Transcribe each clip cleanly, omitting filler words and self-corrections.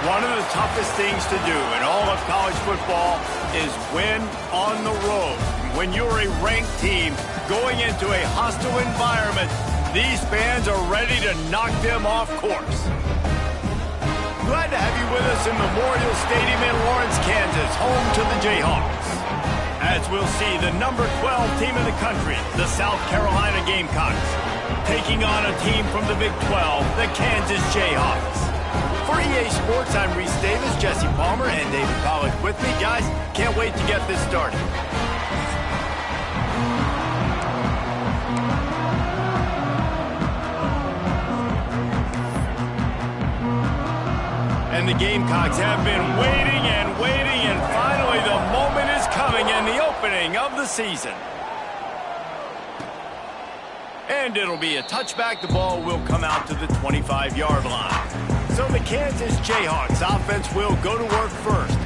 One of the toughest things to do in all of college football is win on the road. When you're a ranked team going into a hostile environment, these fans are ready to knock them off course. Glad to have you with us in Memorial Stadium in Lawrence, Kansas, home to the Jayhawks. As we'll see, the number 12 team in the country, the South Carolina Gamecocks, taking on a team from the Big 12, the Kansas Jayhawks. For EA Sports, I'm Reese Davis, Jesse Palmer, and David Pollack with me. Guys, can't wait to get this started. And the Gamecocks have been waiting, and finally the moment is coming in the opening of the season. And it'll be a touchback. The ball will come out to the 25-yard line. So the Kansas Jayhawks offense will go to work first.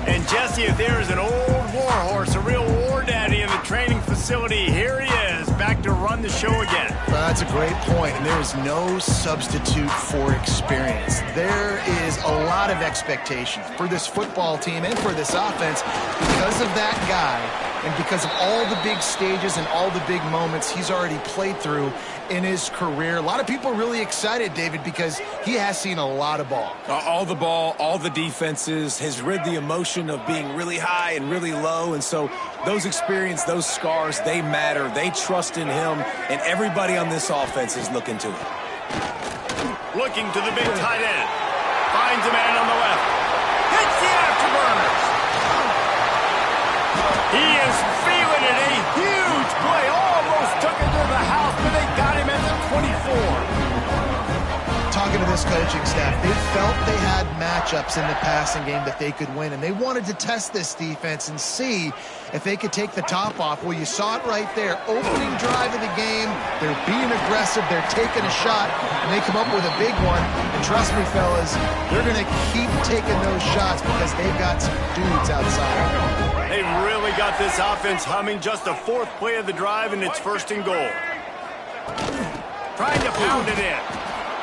And Jesse, if there is an old war horse, a real war daddy in the training facility, here he is, back to run the show again. Well, that's a great point, and there is no substitute for experience. There is a lot of expectation for this football team and for this offense because of that guy and because of all the big stages and all the big moments he's already played through in his career. A lot of people are really excited, David, because he has seen a lot of ball. All the ball, all the defenses, has rid the emotion of being really high and really low, and so those experience, those scars, they matter. They trust in him, and everybody on this offense is looking to it. Looking to the big tight end. Finds a man on the left. Hits the afterburners. He is feeling it. A huge play. Almost took it to the house, but they got him at the 24. Talking to this coaching staff, they felt they had matchups in the passing game that they could win, and they wanted to test this defense and see if they could take the top off. Well, you saw it right there. Opening drive of the game, they're being aggressive, they're taking a shot, and they come up with a big one. And trust me, fellas, they're going to keep taking those shots because they've got some dudes outside. They've really got this offense humming. Just the fourth play of the drive, and it's first and goal. Trying to pound it in.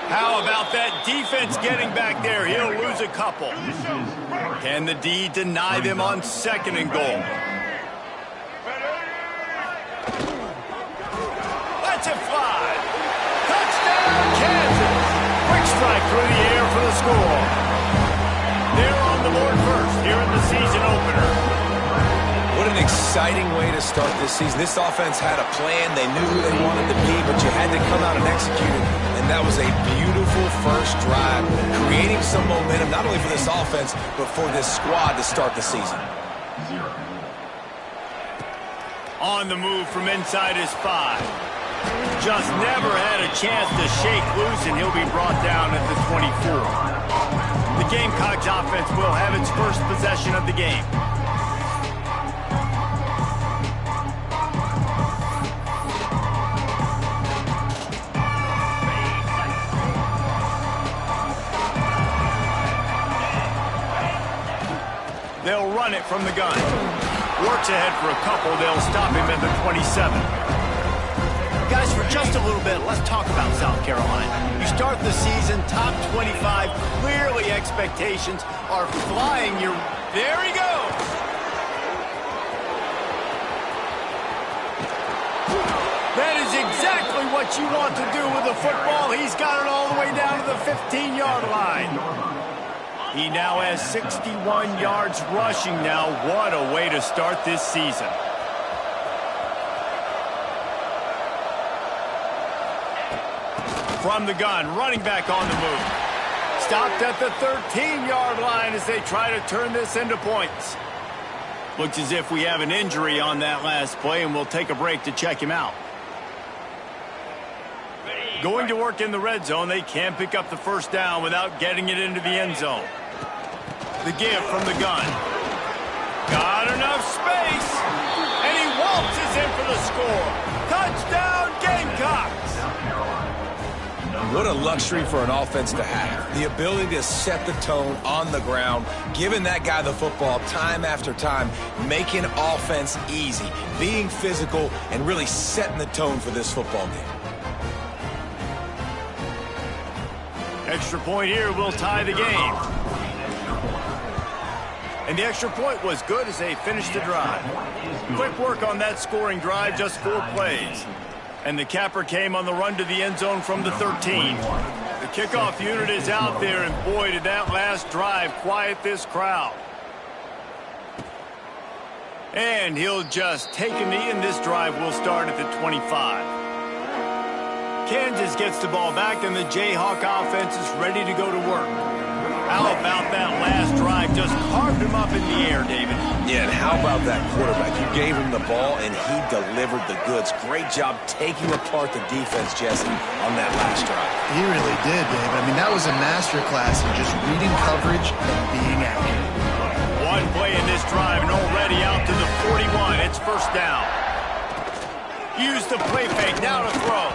How about that defense getting back there? He'll lose a couple. Can the D deny them on second and goal? Let's it fly. Touchdown, Kansas. Quick strike through the air for the score. They're on the board first here in the season opener. What an exciting way to start this season. This offense had a plan. They knew who they wanted to be, but you had to come out and execute it. And that was a beautiful first drive, creating some momentum, not only for this offense, but for this squad to start the season. On the move from inside his 5. Just never had a chance to shake loose, and he'll be brought down at the 24. The Gamecocks offense will have its first possession of the game. They'll run it from the gun. Works ahead for a couple. They'll stop him at the 27. Guys, for just a little bit, let's talk about South Carolina. You start the season top 25. Clearly expectations are flying. There he goes. That is exactly what you want to do with the football. He's got it all the way down to the 15-yard line. He now has 61 yards rushing now. What a way to start this season. From the gun, running back on the move. Stopped at the 13-yard line as they try to turn this into points. Looks as if we have an injury on that last play, and we'll take a break to check him out. Going to work in the red zone. They can't pick up the first down without getting it into the end zone. The give from the gun. Got enough space. And he waltzes in for the score. Touchdown, Gamecocks. What a luxury for an offense to have. The ability to set the tone on the ground, giving that guy the football time after time, making offense easy, being physical, and really setting the tone for this football game. Extra point here will tie the game. And the extra point was good as they finished the drive. Quick work on that scoring drive, just 4 plays. And the capper came on the run to the end zone from the 13. The kickoff unit is out there, and boy, did that last drive quiet this crowd. And he'll just take a knee, and this drive will start at the 25. Kansas gets the ball back, and the Jayhawk offense is ready to go to work. How about that last drive? Just carved him up in the air, David. Yeah, and how about that quarterback? You gave him the ball, and he delivered the goods. Great job taking apart the defense, Jesse, on that last drive. He really did, Dave. I mean, that was a masterclass in just reading coverage and being accurate. One play in this drive, and already out to the 41. It's first down. Use the play fake, now to throw.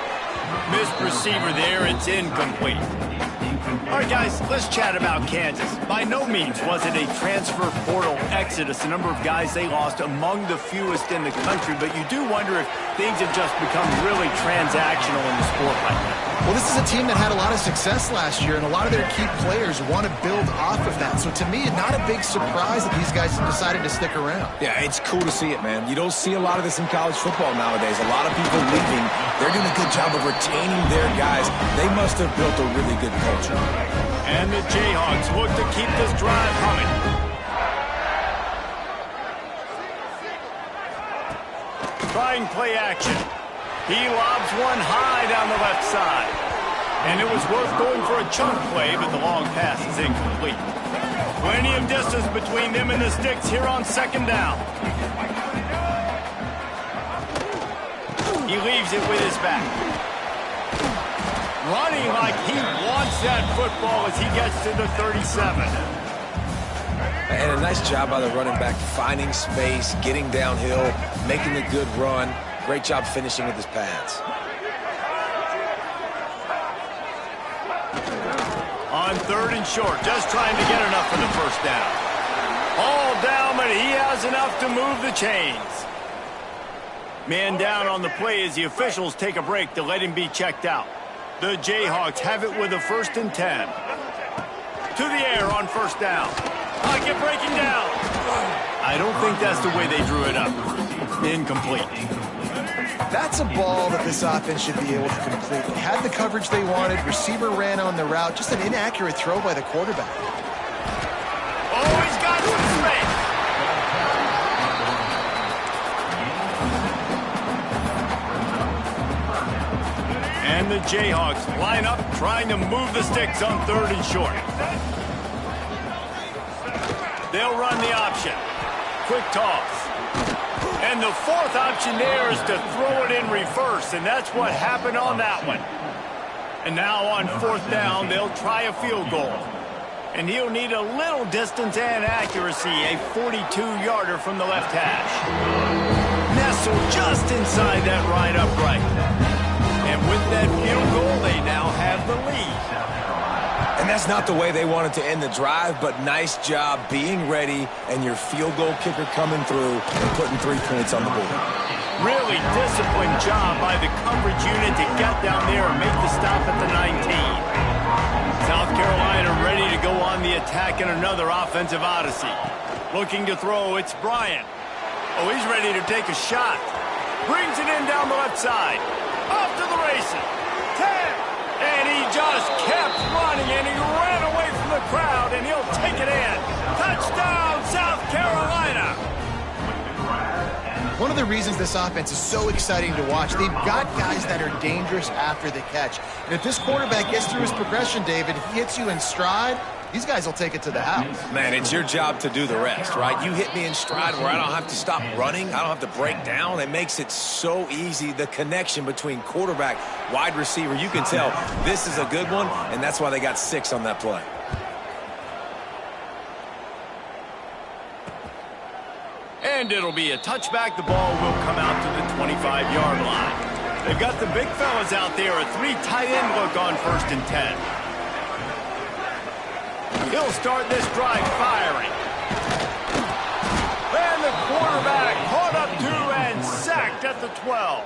Missed receiver there, it's incomplete. All right, guys, let's chat about Kansas. By no means was it a transfer portal exodus. The number of guys they lost among the fewest in the country, but you do wonder if things have just become really transactional in the sport like that. Well, this is a team that had a lot of success last year, and a lot of their key players want to build off of that. So to me, not a big surprise that these guys have decided to stick around. Yeah, it's cool to see it, man. You don't see a lot of this in college football nowadays. A lot of people leaving. They're doing a good job of retaining their guys. They must have built a really good culture. And the Jayhawks look to keep this drive coming. Trying play action. He lobs one high down the left side. And it was worth going for a chunk play, but the long pass is incomplete. Plenty of distance between them and the sticks here on second down. He leaves it with his back. Running like he wants that football as he gets to the 37. And a nice job by the running back, finding space, getting downhill, making a good run. Great job finishing with his pads. On third and short, just trying to get enough for the first down. All down, but he has enough to move the chains. Man down on the play as the officials take a break to let him be checked out. The Jayhawks have it with a 1st and 10. To the air on first down. Pocket breaking down. I don't think that's the way they drew it up. Incomplete. That's a ball that this offense should be able to complete. They had the coverage they wanted. Receiver ran on the route. Just an inaccurate throw by the quarterback. Oh, he's got some space. And the Jayhawks line up, trying to move the sticks on third and short. They'll run the option. Quick toss. And the fourth option there is to throw it in reverse, and that's what happened on that one. And now on fourth down, they'll try a field goal. And he'll need a little distance and accuracy, a 42-yarder from the left hash. Nestled just inside that right upright. And with that field goal, they now have the lead. And that's not the way they wanted to end the drive, but nice job being ready and your field goal kicker coming through and putting 3 points on the board. Really disciplined job by the coverage unit to get down there and make the stop at the 19. South Carolina ready to go on the attack in another offensive odyssey. Looking to throw, it's Bryant. Oh, he's ready to take a shot. Brings it in down the left side. Off to the races. 10. And he just kept running, and he ran away from the crowd, and he'll take it in. Touchdown, South Carolina. One of the reasons this offense is so exciting to watch, they've got guys that are dangerous after the catch. And if this quarterback gets through his progression, David, if he hits you in stride, these guys will take it to the house. Man, it's your job to do the rest, right? You hit me in stride where I don't have to stop running. I don't have to break down. It makes it so easy. The connection between quarterback, wide receiver, you can tell this is a good one, and that's why they got 6 on that play. And it'll be a touchback. The ball will come out to the 25-yard line. They've got the big fellas out there, a 3 tight end look on 1st and 10. He'll start this drive firing. And the quarterback caught up to and sacked at the 12.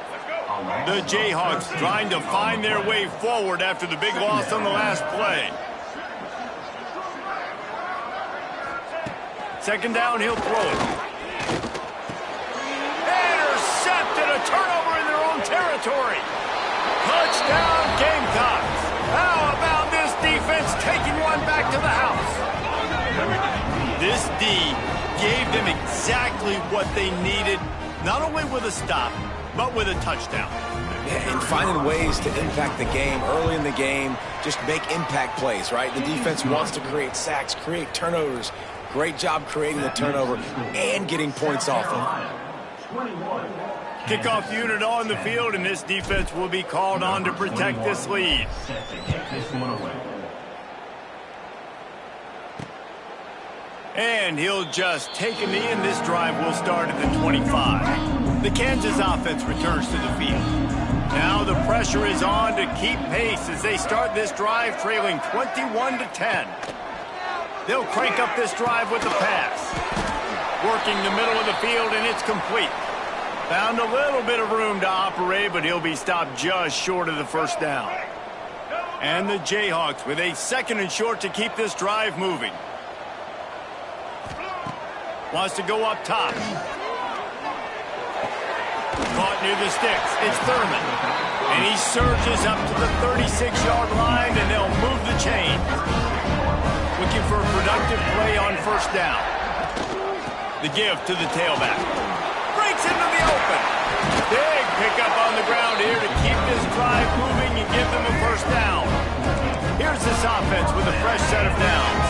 The Jayhawks trying to find their way forward after the big loss on the last play. Second down, he'll throw it. Intercepted, a turnover in their own territory. Touchdown, Gamecocks. How about this defense taking one back to the house? This D gave them exactly what they needed, not only with a stop, but with a touchdown. Yeah, and finding ways to impact the game early in the game, just make impact plays, right? The defense wants to create sacks, create turnovers. Great job creating the turnover and getting points off of it. Kickoff unit on the field, and this defense will be called on to protect this lead. And he'll just take a knee, and this drive will start at the 25. The Kansas offense returns to the field. Now the pressure is on to keep pace as they start this drive trailing 21-10. They'll crank up this drive with the pass. Working the middle of the field, and it's complete. Found a little bit of room to operate, but he'll be stopped just short of the first down. And the Jayhawks with a second and short to keep this drive moving. Wants to go up top. Caught near the sticks. It's Thurman. And he surges up to the 36-yard line, and they'll move the chains. Looking for a productive play on first down. The give to the tailback. Breaks into the open. Big pickup on the ground here to keep this drive moving and give them a first down. Here's this offense with a fresh set of downs.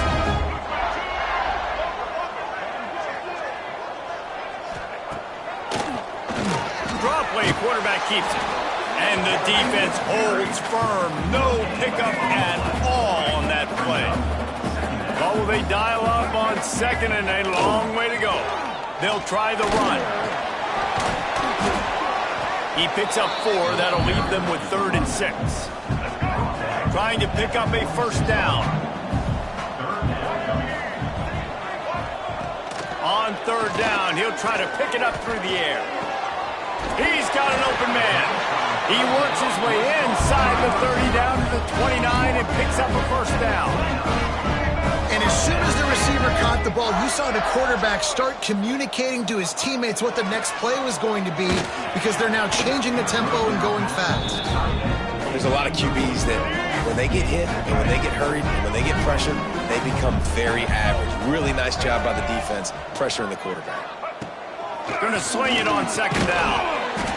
Draw play, quarterback keeps it. And the defense holds firm. No pickup at all on that play. Well, will they dial up on second, and a long way to go. They'll try the run. He picks up 4. That'll leave them with 3rd and 6. Trying to pick up a first down. On 3rd down, he'll try to pick it up through the air. He's got an open man. He works his way inside the 30 down to the 29 and picks up a first down. And as soon as the receiver caught the ball, you saw the quarterback start communicating to his teammates what the next play was going to be, because they're now changing the tempo and going fast. There's a lot of QBs that when they get hit and when they get hurried and when they get pressured, they become very average. Really nice job by the defense pressuring the quarterback. Going to swing it on second down.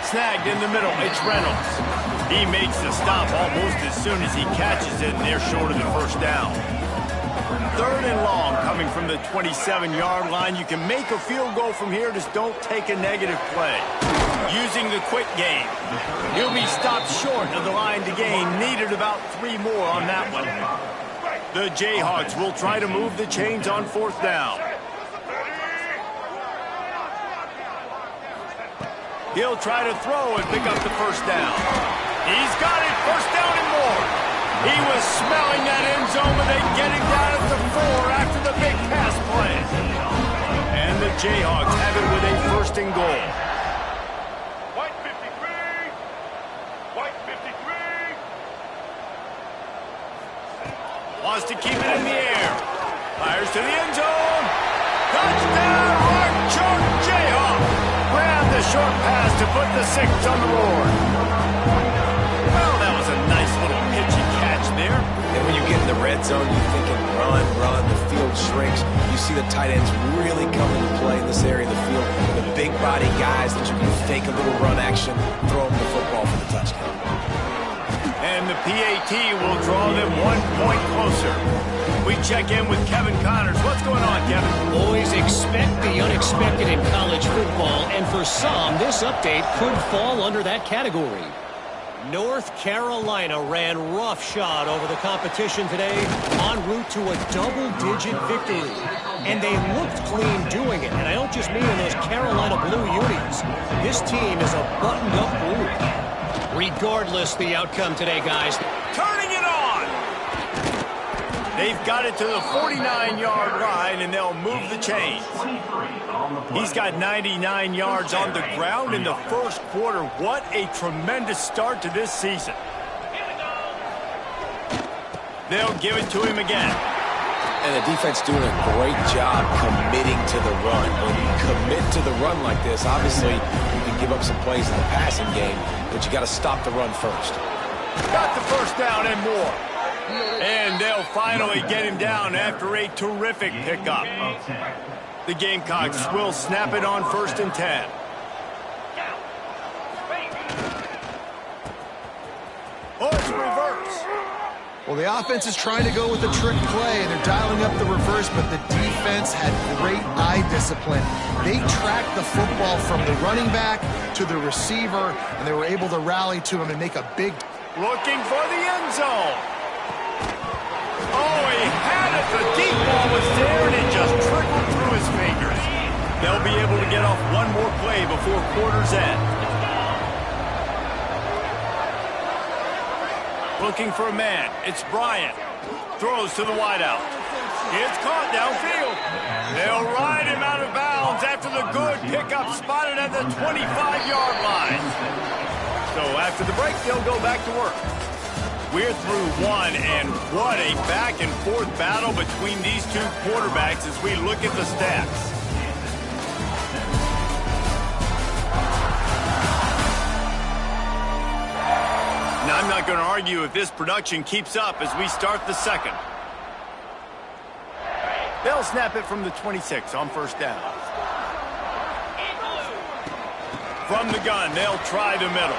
Snagged in the middle. It's Reynolds. He makes the stop almost as soon as he catches it, and they're short of the first down. 3rd and long coming from the 27-yard line. You can make a field goal from here, just don't take a negative play. Using the quick game. He'll be stopped short of the line to gain. Needed about 3 more on that one. The Jayhawks will try to move the chains on 4th down. He'll try to throw and pick up the first down. He's got it. First down and more. He was smelling that end zone, but they get him down at the 4 after the big pass play. And the Jayhawks have it with a 1st and goal. White 53. White 53. Wants to keep it in the air. Fires to the end zone. Touchdown, Archer Jayhawk. Grab the short pass to put the 6 on the board. Well, that was a nice little pitchy catch there. And when you get in the red zone, you're thinking run, run, the field shrinks. You see the tight ends really come into play in this area of the field. The big body guys that you can fake a little run action, throw them the football for the touchdown. And the PAT will draw them 1 point closer. We check in with Kevin Connors. What's going on, Kevin? Always expect the unexpected in college football, and for some, this update could fall under that category. North Carolina ran roughshod over the competition today, en route to a double-digit victory. And they looked clean doing it, and I don't just mean in those Carolina blue unis. This team is a buttoned-up group. Regardless the outcome today, guys. Turning it on! They've got it to the 49-yard line, and they'll move the chains. He's got 99 yards on the ground in the first quarter. What a tremendous start to this season. They'll give it to him again. And the defense doing a great job committing to the run. When you commit to the run like this, obviously you can give up some plays in the passing game, but you got to stop the run first. Got the first down and more. And they'll finally get him down after a terrific pickup. The Gamecocks will snap it on 1st and 10. Oh, it's reverse. Well, the offense is trying to go with a trick play, and they're dialing up the reverse, but the defense had great eye discipline. They tracked the football from the running back to the receiver, and they were able to rally to him and make a big... Looking for the end zone. Oh, he had it. The deep ball was there, and it just trickled through his fingers. They'll be able to get off one more play before quarter's end. Looking for a man. It's Bryant. Throws to the wideout. It's caught downfield. They'll ride him out of bounds after the good pickup spotted at the 25-yard line. So after the break, they'll go back to work. We're through one, and what a back-and-forth battle between these two quarterbacks as we look at the stats. Now, I'm not going to argue if this production keeps up as we start the second. They'll snap it from the 26 on 1st down. From the gun, they'll try the middle.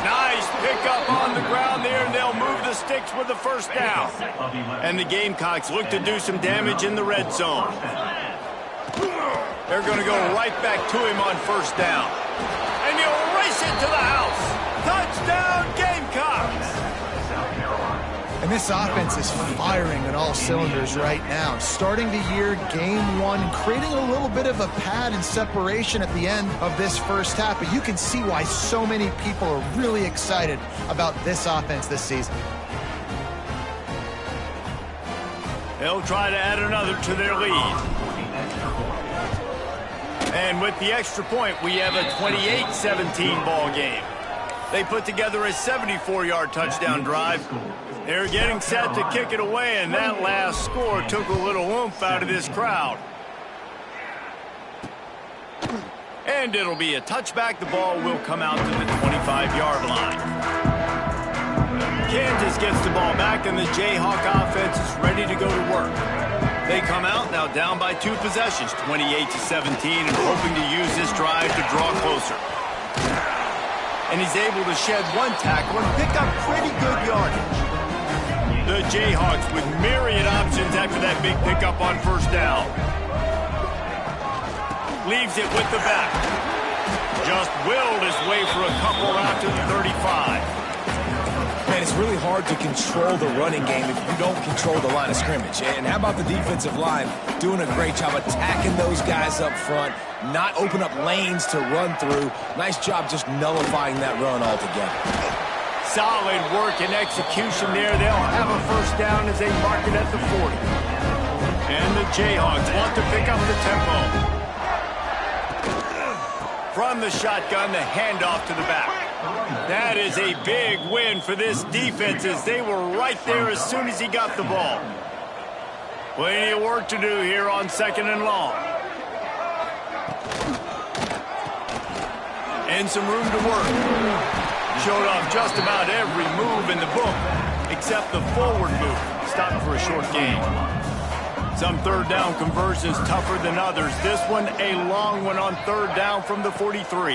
Nice pickup on the ground there, and they'll move the sticks with the 1st down. And the Gamecocks look to do some damage in the red zone. They're going to go right back to him on 1st down. And he'll race it to the house. Touchdown, Gamecocks! And this offense is firing on all cylinders right now. Starting the year, game one, and creating a little bit of a pad and separation at the end of this first half. But you can see why so many people are really excited about this offense this season. They'll try to add another to their lead. And with the extra point, we have a 28-17 ball game. They put together a 74-yard touchdown drive. They're getting set to kick it away, and that last score took a little oomph out of this crowd. And it'll be a touchback. The ball will come out to the 25-yard line. Kansas gets the ball back, and the Jayhawk offense is ready to go to work. They come out now down by 2 possessions, 28-17, and hoping to use this drive to draw closer. And he's able to shed 1 tackle and pick up pretty good yardage. The Jayhawks with myriad options after that big pickup on 1st down. Leaves it with the back. Just willed his way for a couple out to the 35. Man, it's really hard to control the running game if you don't control the line of scrimmage. And how about the defensive line doing a great job attacking those guys up front, not open up lanes to run through. Nice job just nullifying that run altogether. Solid work and execution there. They'll have a 1st down as they mark it at the 40. And the Jayhawks want to pick up the tempo. From the shotgun, the handoff to the back. That is a big win for this defense as they were right there as soon as he got the ball. Plenty of work to do here on 2nd and long. And some room to work. Showed off just about every move in the book except the forward move. Stopped for a short gain. Some 3rd down conversions tougher than others. This one a long one on 3rd down from the 43.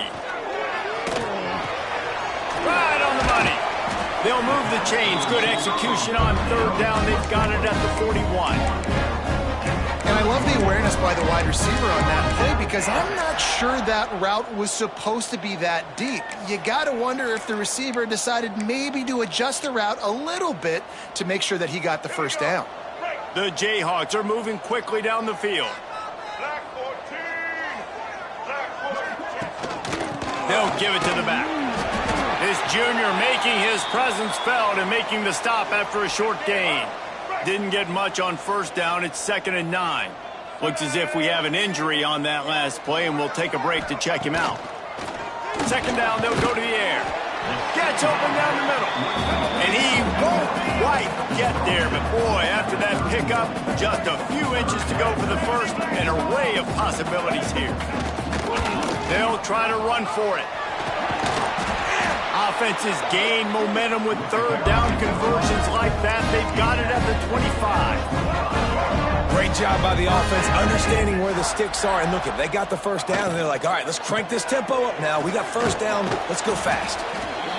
Right on the money. They'll move the chains. Good execution on 3rd down. They've got it at the 41. And I love the awareness by the wide receiver on that play because I'm not sure that route was supposed to be that deep. You got to wonder if the receiver decided maybe to adjust the route a little bit to make sure that he got the 1st down. The Jayhawks are moving quickly down the field. They'll give it to the back. This junior making his presence felt and making the stop after a short gain. Didn't get much on 1st down. It's 2nd and 9. Looks as if we have an injury on that last play, and we'll take a break to check him out. 2nd down, they'll go to the air. Gets open down the middle. And he won't quite get there, but boy, after that pickup, just a few inches to go for the first, and an array of possibilities here. They'll try to run for it. Offenses gain momentum with third down conversions like that. They've got it at the 25. Great job by the offense, understanding where the sticks are. And look, they got the first down, and they're like, all right, let's crank this tempo up now. We got first down. Let's go fast.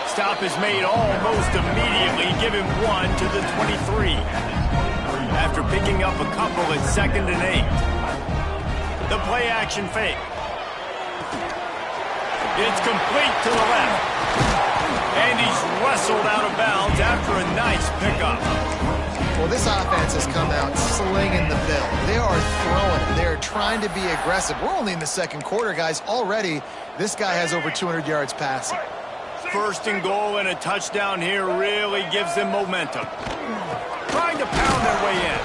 Stop is made almost immediately. Give him 1 to the 23. After picking up a couple at 2nd and 8. The play-action fake. It's complete to the left. And he's wrestled out of bounds after a nice pickup. Well, this offense has come out slinging the bill. They are throwing it. They're trying to be aggressive. We're only in the second quarter, guys. Already, this guy has over 200 yards passing. 1st and goal and a touchdown here really gives them momentum. Trying to pound their way in.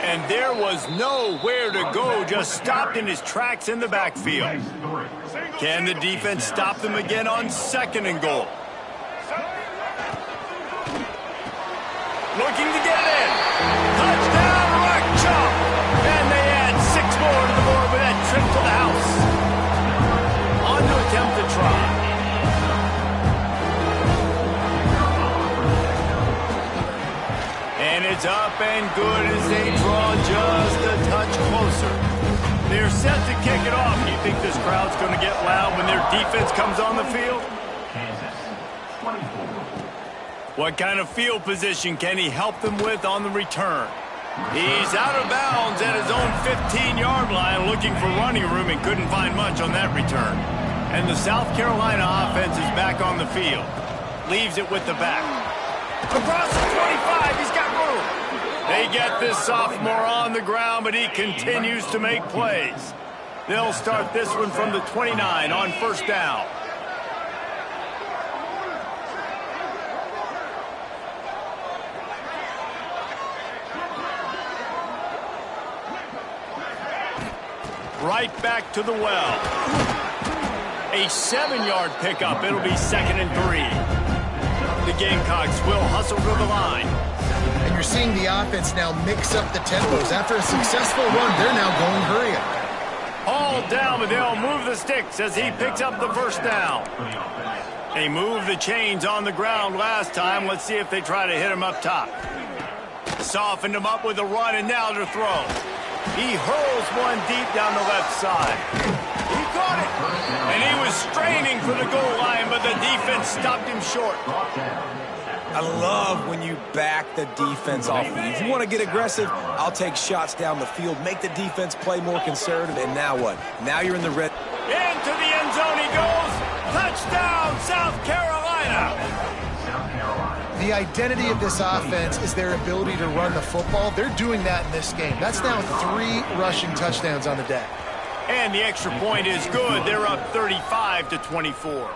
And there was nowhere to go, just stopped in his tracks in the backfield. Can the defense stop them again on 2nd and goal? Looking to get it in. Touchdown, rock chop. And they add 6 more to the board with that trip to the house. On to attempt to try. And it's up and good as they draw just a touch closer. They're set to kick it off. You think this crowd's going to get loud when their defense comes on the field? What kind of field position can he help them with on the return? He's out of bounds at his own 15-yard line, looking for running room, and couldn't find much on that return. And the South Carolina offense is back on the field. Leaves it with the back. Across the 25, he's got room. They get this sophomore on the ground, but he continues to make plays. They'll start this one from the 29 on 1st down. Right back to the well. A 7-yard pickup. It'll be 2nd and 3. The Gamecocks will hustle to the line. And you're seeing the offense now mix up the tempos. After a successful run, they're now going hurry up. All down, but they'll move the sticks as he picks up the 1st down. They moved the chains on the ground last time. Let's see if they try to hit him up top. Softened him up with a run, and now to throw. He hurls one deep down the left side. He caught it. And he was straining for the goal line, but the defense stopped him short. I love when you back the defense off. If you want to get aggressive, I'll take shots down the field, make the defense play more conservative, and now what? Now you're in the red. Into the end zone he goes. Touchdown, South Carolina. The identity of this offense is their ability to run the football. They're doing that in this game. That's now 3 rushing touchdowns on the day. And the extra point is good. They're up 35-24.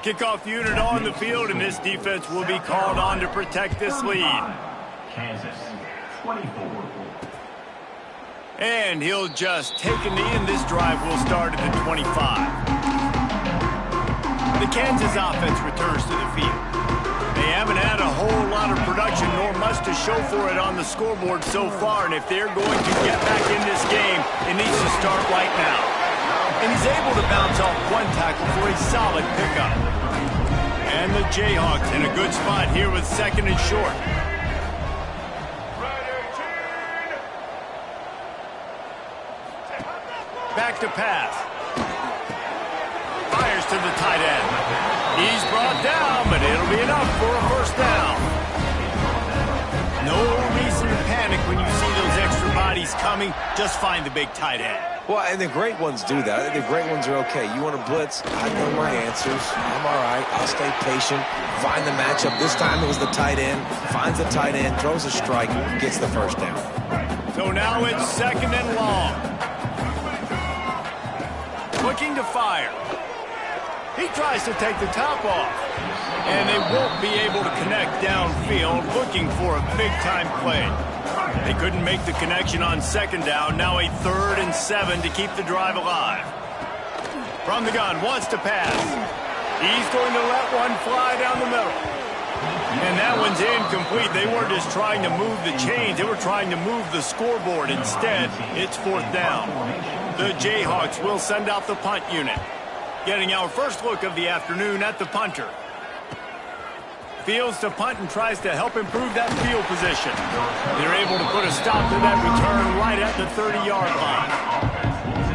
Kickoff unit on the field, and this defense will be called on to protect this lead. Kansas, 24. And he'll just take a knee, and this drive will start at the 25. The Kansas offense returns to the field. They haven't had a whole lot of production nor much to show for it on the scoreboard so far, and if they're going to get back in this game, it needs to start right now. And he's able to bounce off one tackle for a solid pickup. And the Jayhawks in a good spot here with 2nd and short. Back to pass. Fires to the tight end. He's brought down, but it'll be enough for a 1st down. No reason to panic when you see those extra bodies coming. Just find the big tight end. Well, and the great ones do that. The great ones are okay. You want to blitz? I know my answers. I'm all right. I'll stay patient. Find the matchup. This time it was the tight end. Finds the tight end, throws a strike, gets the 1st down. So now it's 2nd and long. Looking to fire. He tries to take the top off. And they won't be able to connect downfield, looking for a big-time play. They couldn't make the connection on 2nd down. Now a 3rd and 7 to keep the drive alive. From the gun, wants to pass. He's going to let one fly down the middle. And that one's incomplete. They weren't just trying to move the chains. They were trying to move the scoreboard. Instead, it's 4th down. The Jayhawks will send out the punt unit. Getting our first look of the afternoon at the punter. Fields to punt and tries to help improve that field position. They're able to put a stop to that return right at the 30-yard line.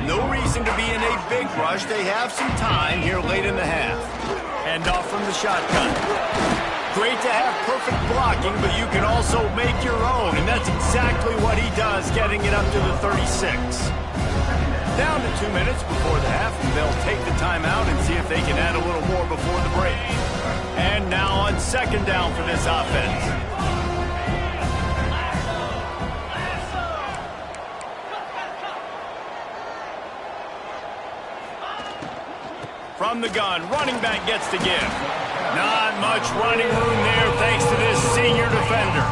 No reason to be in a big rush. They have some time here late in the half. Hand off from the shotgun. Great to have perfect blocking, but you can also make your own, and that's exactly what he does, getting it up to the 36. Down to 2 minutes before the half, and they'll take the timeout and see if they can add a little more before the break. And now on 2nd down for this offense. From the gun, running back gets to give. Not much running room there thanks to this senior defender.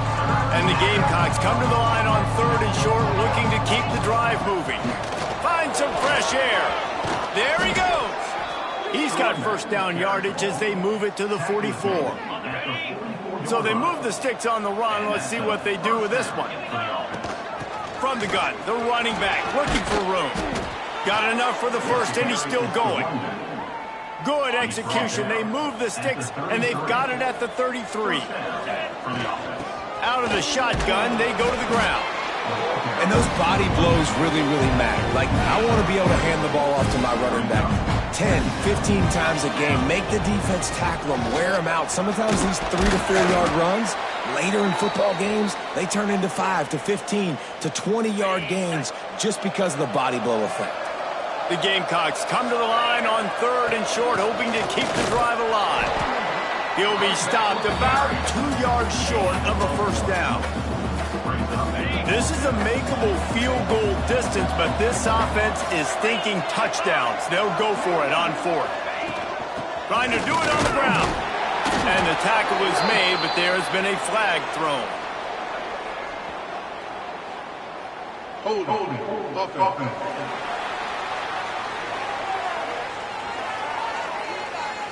And the Gamecocks come to the line on 3rd and short, looking to keep the drive moving. Find some fresh air. There he goes. He's got 1st down yardage as they move it to the 44. So they move the sticks on the run. Let's see what they do with this one. From the gun, the running back looking for room. Got enough for the first, and he's still going. Good execution. They move the sticks, and they've got it at the 33. Out of the shotgun, they go to the ground. And those body blows really, really matter. Like, I want to be able to hand the ball off to my running back 10, 15 times a game. Make the defense tackle them, wear them out. Sometimes these 3 to 4 yard runs, later in football games, they turn into 5 to 15 to 20 yard gains just because of the body blow effect. The Gamecocks come to the line on 3rd and short, hoping to keep the drive alive. He'll be stopped about 2 yards short of a 1st down. This is a makeable field goal distance, but this offense is thinking touchdowns. They'll go for it on 4th. Trying to do it on the ground. And the tackle was made, but there has been a flag thrown. Holding.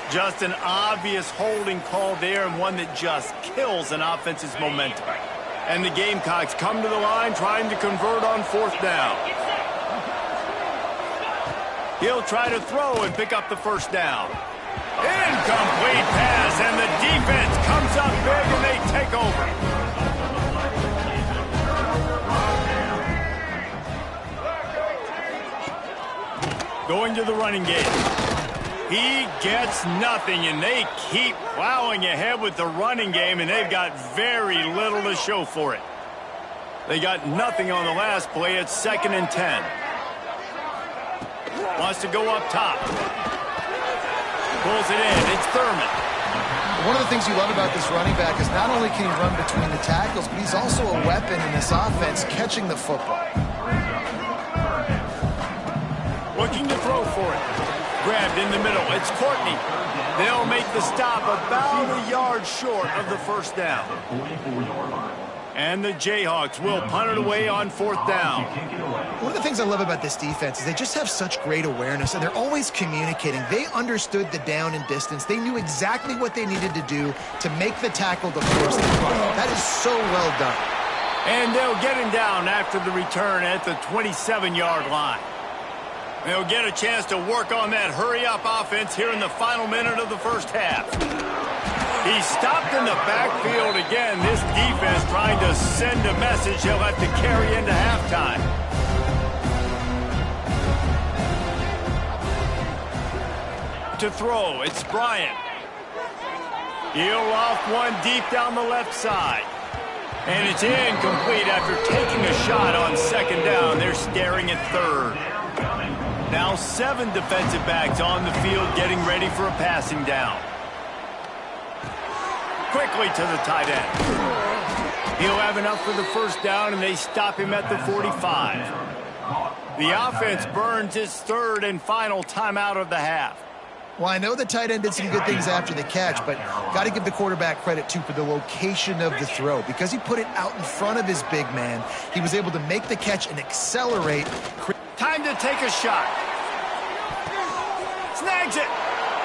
Just an obvious holding call there, and one that just kills an offense's momentum. And the Gamecocks come to the line trying to convert on 4th down. He'll try to throw and pick up the 1st down. Incomplete pass, and the defense comes up big and they take over. Going to the running game. He gets nothing, and they keep plowing ahead with the running game, and they've got very little to show for it. They got nothing on the last play. It's 2nd and 10. Wants to go up top. Pulls it in. It's Thurman. One of the things you love about this running back is not only can he run between the tackles, but he's also a weapon in this offense catching the football. Looking to throw for it. Grabbed in the middle. It's Courtney. They'll make the stop about a yard short of the 1st down. And the Jayhawks will punt it away on 4th down. One of the things I love about this defense is they just have such great awareness, and they're always communicating. They understood the down and distance. They knew exactly what they needed to do to make the tackle to force the punt. That is so well done. And they'll get him down after the return at the 27-yard line. They'll get a chance to work on that hurry-up offense here in the final minute of the 1st half. He's stopped in the backfield again. This defense trying to send a message he'll have to carry into halftime. To throw, it's Bryant. He'll off one deep down the left side. And it's incomplete after taking a shot on 2nd down. They're staring at 3rd. Now 7 defensive backs on the field getting ready for a passing down. Quickly to the tight end. He'll have enough for the 1st down, and they stop him at the 45. The offense burns its 3rd and final timeout of the half. Well, I know the tight end did some good things after the catch, but got to give the quarterback credit, too, for the location of the throw. Because he put it out in front of his big man, he was able to make the catch and accelerate. Time to take a shot. Snags it.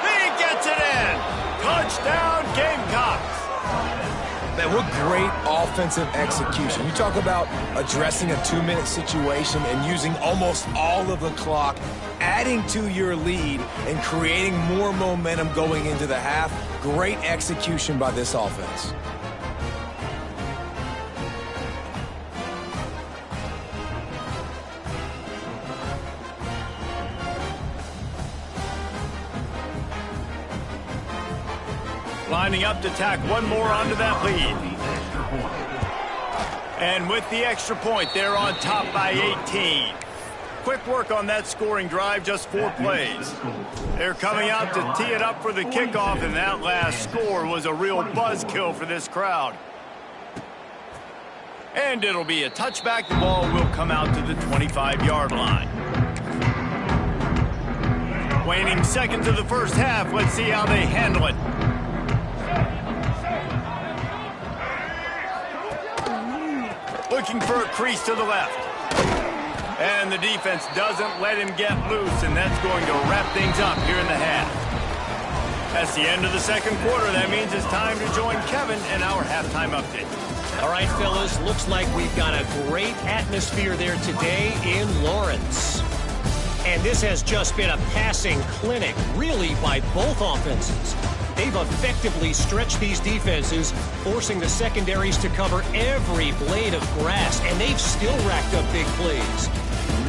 He gets it in. Touchdown, Gamecocks. Man, what great offensive execution. You talk about addressing a 2-minute situation and using almost all of the clock, adding to your lead and creating more momentum going into the half. Great execution by this offense. Lining up to tack one more onto that lead. And with the extra point, they're on top by 18. Quick work on that scoring drive, just 4 plays. They're coming out to tee it up for the kickoff, and that last score was a real buzzkill for this crowd. And it'll be a touchback. The ball will come out to the 25-yard line. Waning seconds of the first half. Let's see how they handle it. Looking for a crease to the left. And the defense doesn't let him get loose, and that's going to wrap things up here in the half. That's the end of the second quarter. That means it's time to join Kevin in our halftime update. All right, fellas, looks like we've got a great atmosphere there today in Lawrence. And this has just been a passing clinic, really, by both offenses. They've effectively stretched these defenses, forcing the secondaries to cover every blade of grass, and they've still racked up big plays.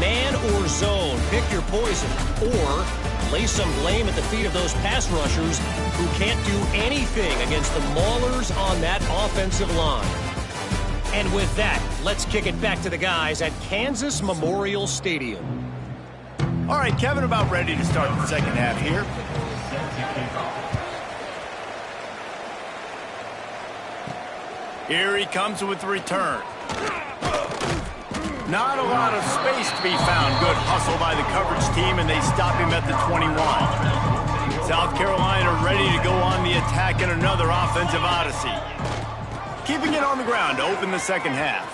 Man or zone, pick your poison, or lay some blame at the feet of those pass rushers who can't do anything against the maulers on that offensive line. And with that, let's kick it back to the guys at Kansas Memorial Stadium. All right, Kevin, about ready to start the second half here. Here he comes with the return. Not a lot of space to be found. Good hustle by the coverage team, and they stop him at the 21. South Carolina ready to go on the attack in another offensive odyssey. Keeping it on the ground to open the second half.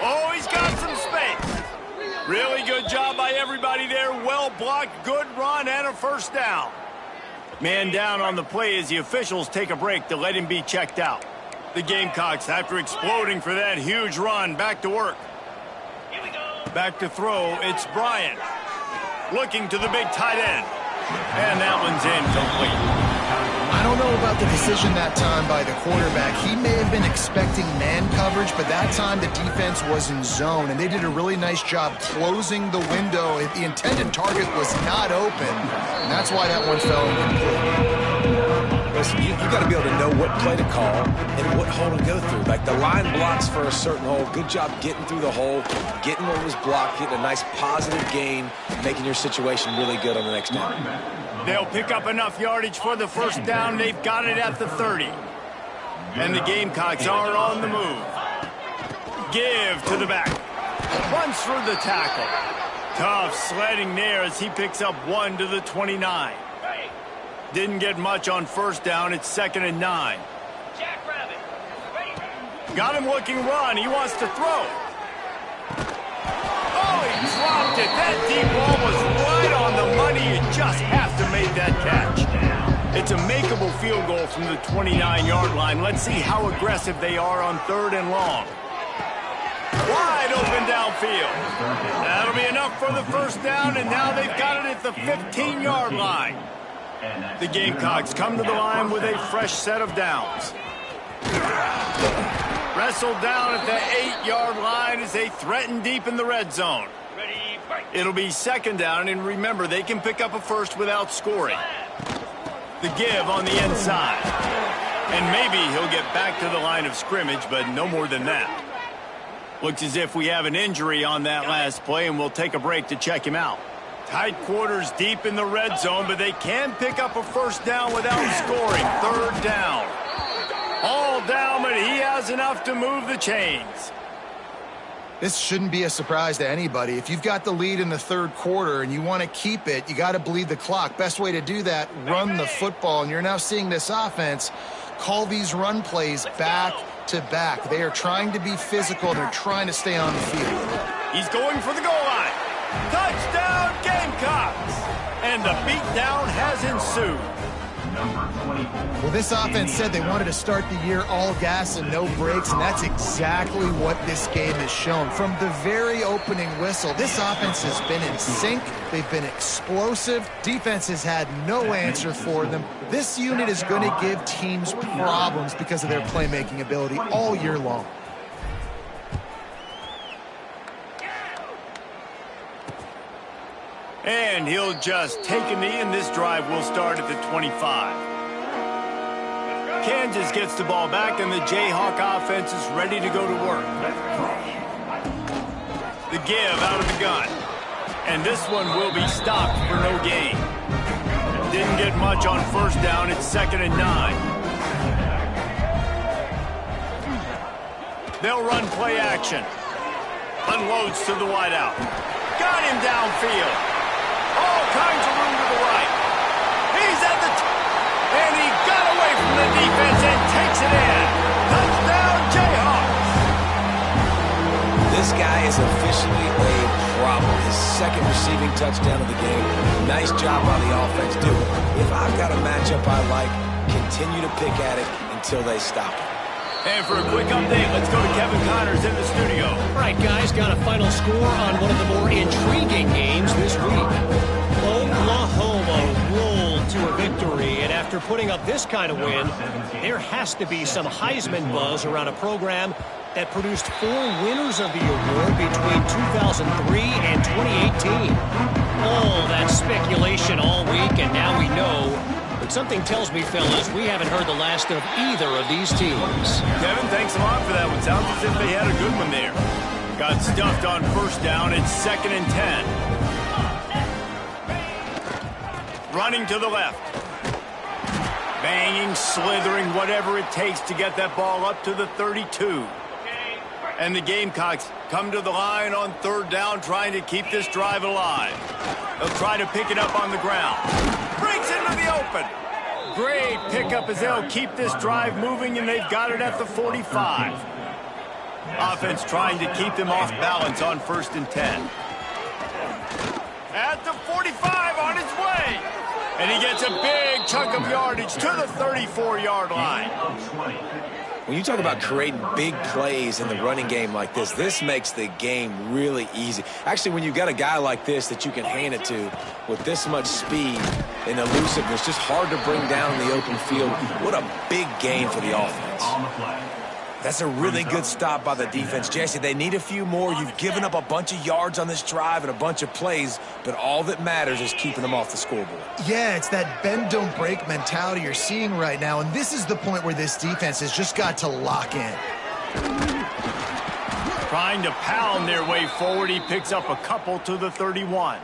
Oh, he's got some space. Really good job by everybody there. Well blocked, good run, and a first down. Man down on the play as the officials take a break to let him be checked out. The Gamecocks, after exploding for that huge run, back to work. Back to throw, it's Bryant. Looking to the big tight end. And that one's incomplete. I don't know about the decision that time by the quarterback. He may have been expecting man coverage, but that time the defense was in zone, and they did a really nice job closing the window. The intended target was not open, and that's why that one fell incomplete. Listen, you got to be able to know what play to call and what hole to go through. Like the line blocks for a certain hole. Good job getting through the hole, getting what was blocked, getting a nice positive gain, making your situation really good on the next down. They'll pick up enough yardage for the first down. They've got it at the 30. And the Gamecocks are on the move. Give to the back. Runs through the tackle. Tough sledding there as he picks up 1 to the 29. Didn't get much on first down. It's 2nd and 9. Got him looking run. He wants to throw. Oh, he dropped it. That deep ball was right on the money. You just have to make that catch. It's a makeable field goal from the 29-yard line. Let's see how aggressive they are on 3rd and long. Wide open downfield. That'll be enough for the first down, and now they've got it at the 15-yard line. The Gamecocks come to the line with a fresh set of downs. Wrestled down at the 8-yard line as they threaten deep in the red zone. It'll be 2nd down, and remember, they can pick up a first without scoring. The give on the inside. And maybe he'll get back to the line of scrimmage, but no more than that. Looks as if we have an injury on that last play, and we'll take a break to check him out. Tight quarters deep in the red zone, but they can pick up a first down without scoring. 3rd down. All down, but he has enough to move the chains. This shouldn't be a surprise to anybody. If you've got the lead in the 3rd quarter and you want to keep it, you got to bleed the clock. Best way to do that, run the football. And you're now seeing this offense call these run plays back to back. They are trying to be physical. They're trying to stay on the field. He's going for the goal line. Touchdown, Gamecocks! And the beatdown has ensued. Number 24. Well, this offense said they wanted to start the year all gas and no brakes, and that's exactly what this game has shown. From the very opening whistle, this offense has been in sync. They've been explosive. Defense has had no answer for them. This unit is going to give teams problems because of their playmaking ability all year long. And he'll just take a knee, and this drive will start at the 25. Kansas gets the ball back, and the Jayhawk offense is ready to go to work. The give out of the gun. And this one will be stopped for no gain. Didn't get much on first down. It's 2nd and 9. They'll run play action. Unloads to the wideout. Got him downfield. All kinds of room to the right. He's at the and he got away from the defense and takes it in. Touchdown, Jayhawks. This guy is officially a problem. His second receiving touchdown of the game. Nice job by the offense, too. If I've got a matchup I like, continue to pick at it until they stop it. And for a quick update, let's go to Kevin Connors in the studio. All right, guys, got a final score on one of the more intriguing games this week. Oklahoma rolled to a victory, and after putting up this kind of win, there has to be some Heisman buzz around a program that produced 4 winners of the award between 2003 and 2018. All that speculation all week, and now we know. But something tells me, fellas, we haven't heard the last of either of these teams. Kevin, thanks a lot for that one. Sounds as if they had a good one there. Got stuffed on first down. It's 2nd and 10. Running to the left. Banging, slithering, whatever it takes to get that ball up to the 32. And the Gamecocks come to the line on 3rd down, trying to keep this drive alive. They'll try to pick it up on the ground. Breaks into the open. Great pickup as they'll keep this drive moving, and they've got it at the 45. Offense trying to keep them off balance on 1st and 10. At the 45 on his way. And he gets a big chunk of yardage to the 34-yard line. When you talk about creating big plays in the running game like this, this makes the game really easy. Actually, when you've got a guy like this that you can hand it to with this much speed and elusiveness, just hard to bring down in the open field. What a big gain for the offense. That's a really good stop by the defense. Jesse, they need a few more. You've given up a bunch of yards on this drive and a bunch of plays, but all that matters is keeping them off the scoreboard. Yeah, it's that bend, don't break mentality you're seeing right now, and this is the point where this defense has just got to lock in. Trying to pound their way forward. He picks up a couple to the 31.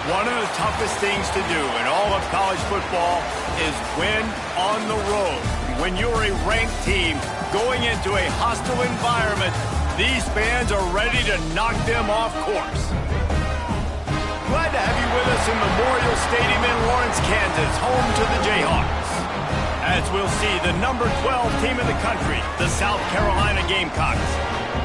One of the toughest things to do in all of college football is win on the road. When you're a ranked team going into a hostile environment, these fans are ready to knock them off course. Glad to have you with us in Memorial Stadium in Lawrence, Kansas, home to the Jayhawks. As we'll see the number 12 team in the country, the South Carolina Gamecocks,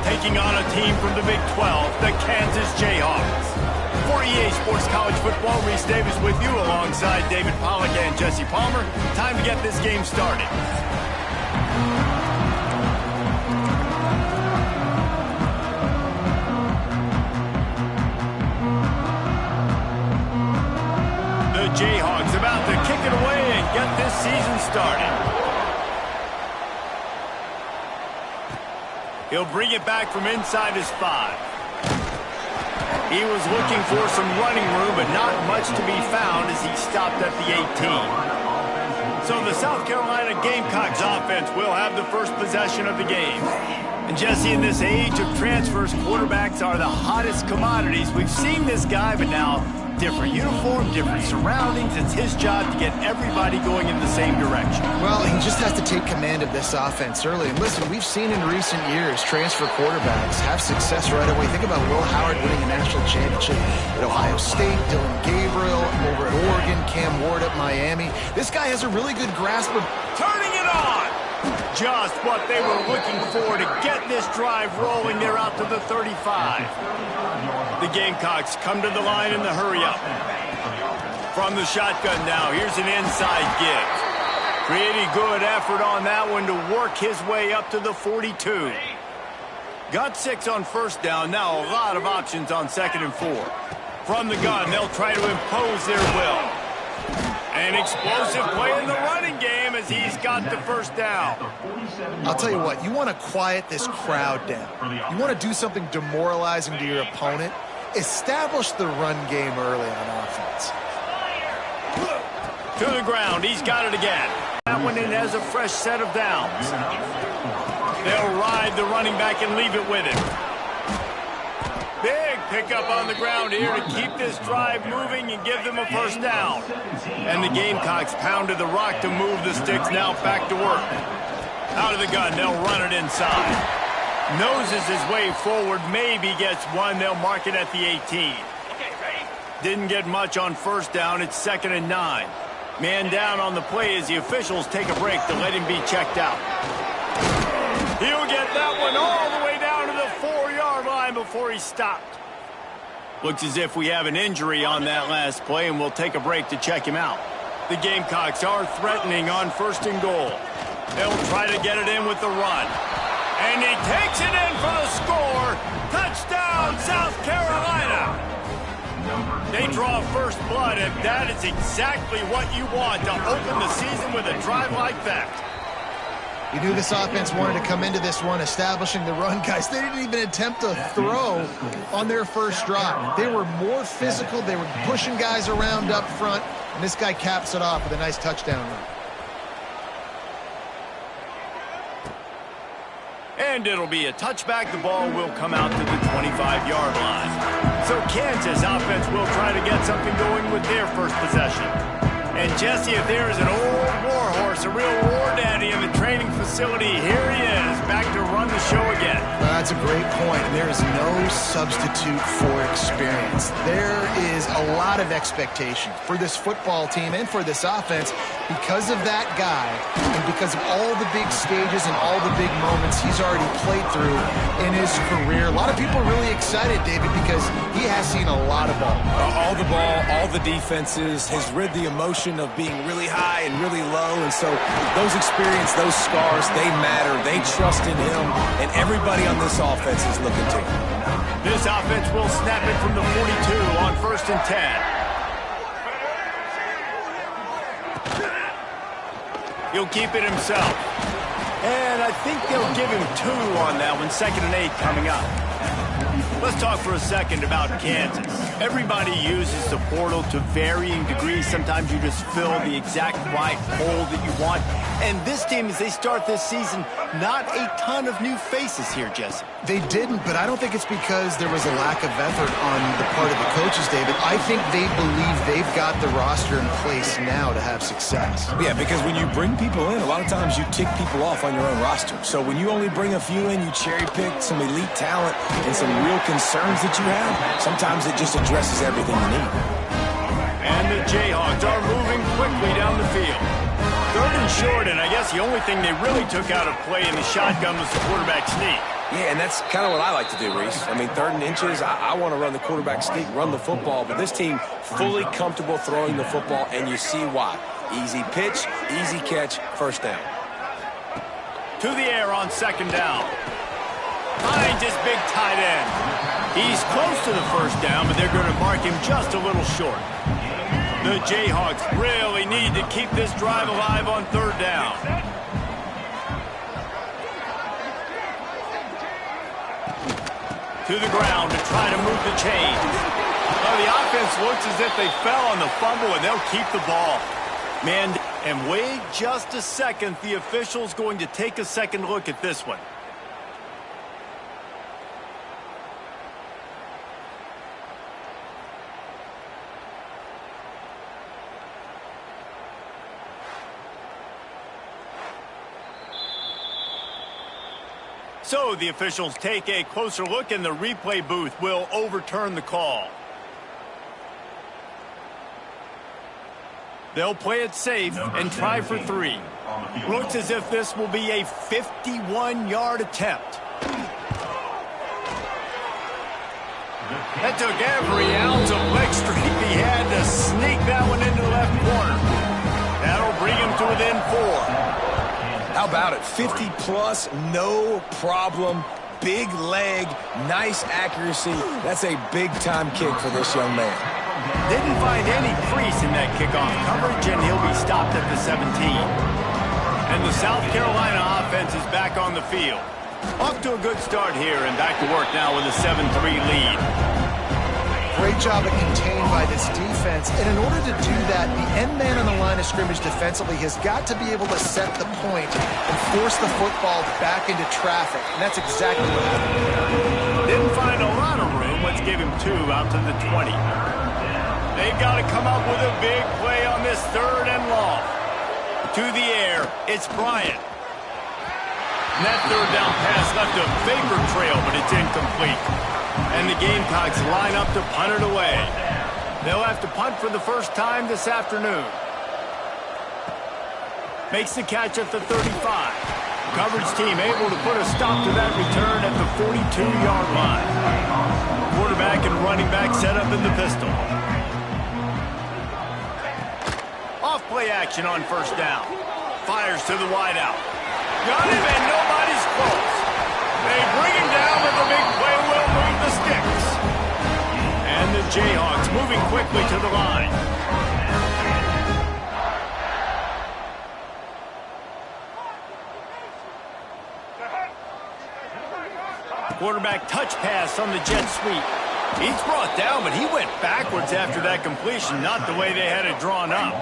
taking on a team from the Big 12, the Kansas Jayhawks. For EA Sports College Football, Reese Davis with you alongside David Pollack and Jesse Palmer. Time to get this game started. The Jayhawks about to kick it away and get this season started. He'll bring it back from inside his 5. He was looking for some running room, but not much to be found as he stopped at the 18. So the South Carolina Gamecocks offense will have the first possession of the game. And Jesse, in this age of transfers, quarterbacks are the hottest commodities. We've seen this guy, but now different uniform, different surroundings. It's his job to get everybody going in the same direction. Well, he just has to take command of this offense early. And listen, we've seen in recent years transfer quarterbacks have success right away. Think about Will Howard winning a national championship at Ohio State, Dylan Gabriel over at Oregon, Cam Ward at Miami. This guy has a really good grasp of turning it on. Just what they were looking for to get this drive rolling. They're out to the 35. The Gamecocks come to the line in the hurry-up. From the shotgun now, here's an inside give. Pretty good effort on that one to work his way up to the 42. Got 6 on first down. Now a lot of options on 2nd and 4. From the gun, they'll try to impose their will. An explosive play in the running game as he's got the first down. I'll tell you what, you want to quiet this crowd down. You want to do something demoralizing to your opponent. Establish the run game early on offense. To the ground, he's got it again. That one in has a fresh set of downs. They'll ride the running back and leave it with him. Big pickup on the ground here to keep this drive moving and give them a first down. And the Gamecocks pounded the rock to move the sticks. Now back to work. Out of the gun, they'll run it inside. Noses his way forward, maybe gets one. They'll mark it at the 18. Didn't get much on first down. It's 2nd and 9. Man down on the play as the officials take a break to let him be checked out. He'll get that one all the way down to the 4-yard line before he stopped. Looks as if we have an injury on that last play, and we'll take a break to check him out. The Gamecocks are threatening on 1st and goal. They'll try to get it in with the run. And he takes it in for the score. Touchdown, South Carolina. They draw first blood, and that is exactly what you want to open the season with a drive like that. You knew this offense wanted to come into this one establishing the run, guys. They didn't even attempt to throw on their first drive. They were more physical. They were pushing guys around up front, and this guy caps it off with a nice touchdown run. And it'll be a touchback. The ball will come out to the 25-yard line. So Kansas offense will try to get something going with their first possession. And Jesse, if there is an old war horse, a real war daddy in the training facility, here he is, back to run the show again. That's a great point, and there is no substitute for experience. There is a lot of expectation for this football team and for this offense because of that guy and because of all the big stages and all the big moments he's already played through in his career. A lot of people are really excited, David, because he has seen a lot of ball. All the ball, all the defenses, has rid the emotion of being really high and really low, and so those experience, those scars, they matter. They trust in him, and everybody on this offense is looking to him. This offense will snap it from the 42 on 1st and 10. He'll keep it himself. And I think they'll give him 2 on that one. 2nd and 8 coming up. Let's talk for a second about Kansas. Everybody uses the portal to varying degrees. Sometimes you just fill the exact right hole that you want. And this team, as they start this season, not a ton of new faces here, Jesse. They didn't, but I don't think it's because there was a lack of effort on the part of the coaches, David. I think they believe they've got the roster in place now to have success. Yeah, because when you bring people in, a lot of times you tick people off on your own roster. So when you only bring a few in, you cherry-pick some elite talent and some real concerns that you have, sometimes it just addresses everything you need. And the Jayhawks are moving quickly down the field. 3rd and short, and I guess the only thing they really took out of play in the shotgun was the quarterback sneak. Yeah, and that's kind of what I like to do, Reese. I mean, 3rd and inches, I want to run the quarterback sneak, run the football, but this team fully comfortable throwing the football, and you see why. Easy pitch, easy catch, first down. To the air on 2nd down. Finds his big tight end. He's close to the first down, but they're going to mark him just a little short. The Jayhawks really need to keep this drive alive on 3rd down. to the ground to try to move the chains. Well, the offense looks as if they fell on the fumble, and they'll keep the ball. Man, and wait just a second. The official's going to take a second look at this one. So the officials take a closer look, and the replay booth will overturn the call. They'll play it safe and try for 3. Looks as if this will be a 51-yard attempt. That took every ounce of leg strength he had to sneak that one into the left corner. That'll bring him to within 4. How about it? 50-plus, no problem. Big leg, nice accuracy. That's a big-time kick for this young man. Didn't find any crease in that kickoff coverage, and he'll be stopped at the 17. And the South Carolina offense is back on the field. Off to a good start here, and back to work now with a 7-3 lead. Great job of contained by this defense. And in order to do that, the end man on the line of scrimmage defensively has got to be able to set the point and force the football back into traffic. And that's exactly what happened. Didn't find a lot of room. Let's give him 2 out to the 20. They've got to come up with a big play on this 3rd and long. To the air, it's Bryant. And that 3rd down pass left a vapor trail, but it's incomplete. And the Gamecocks line up to punt it away. They'll have to punt for the first time this afternoon. Makes the catch at the 35. Coverage team able to put a stop to that return at the 42-yard line. Quarterback and running back set up in the pistol. Off-play action on 1st down. Fires to the wideout. Got him, and nobody's close. They bring him down, but the big play will move the sticks. And the Jayhawks moving quickly to the line. Quarterback touch pass on the jet sweep. He's brought down, but he went backwards after that completion, not the way they had it drawn up.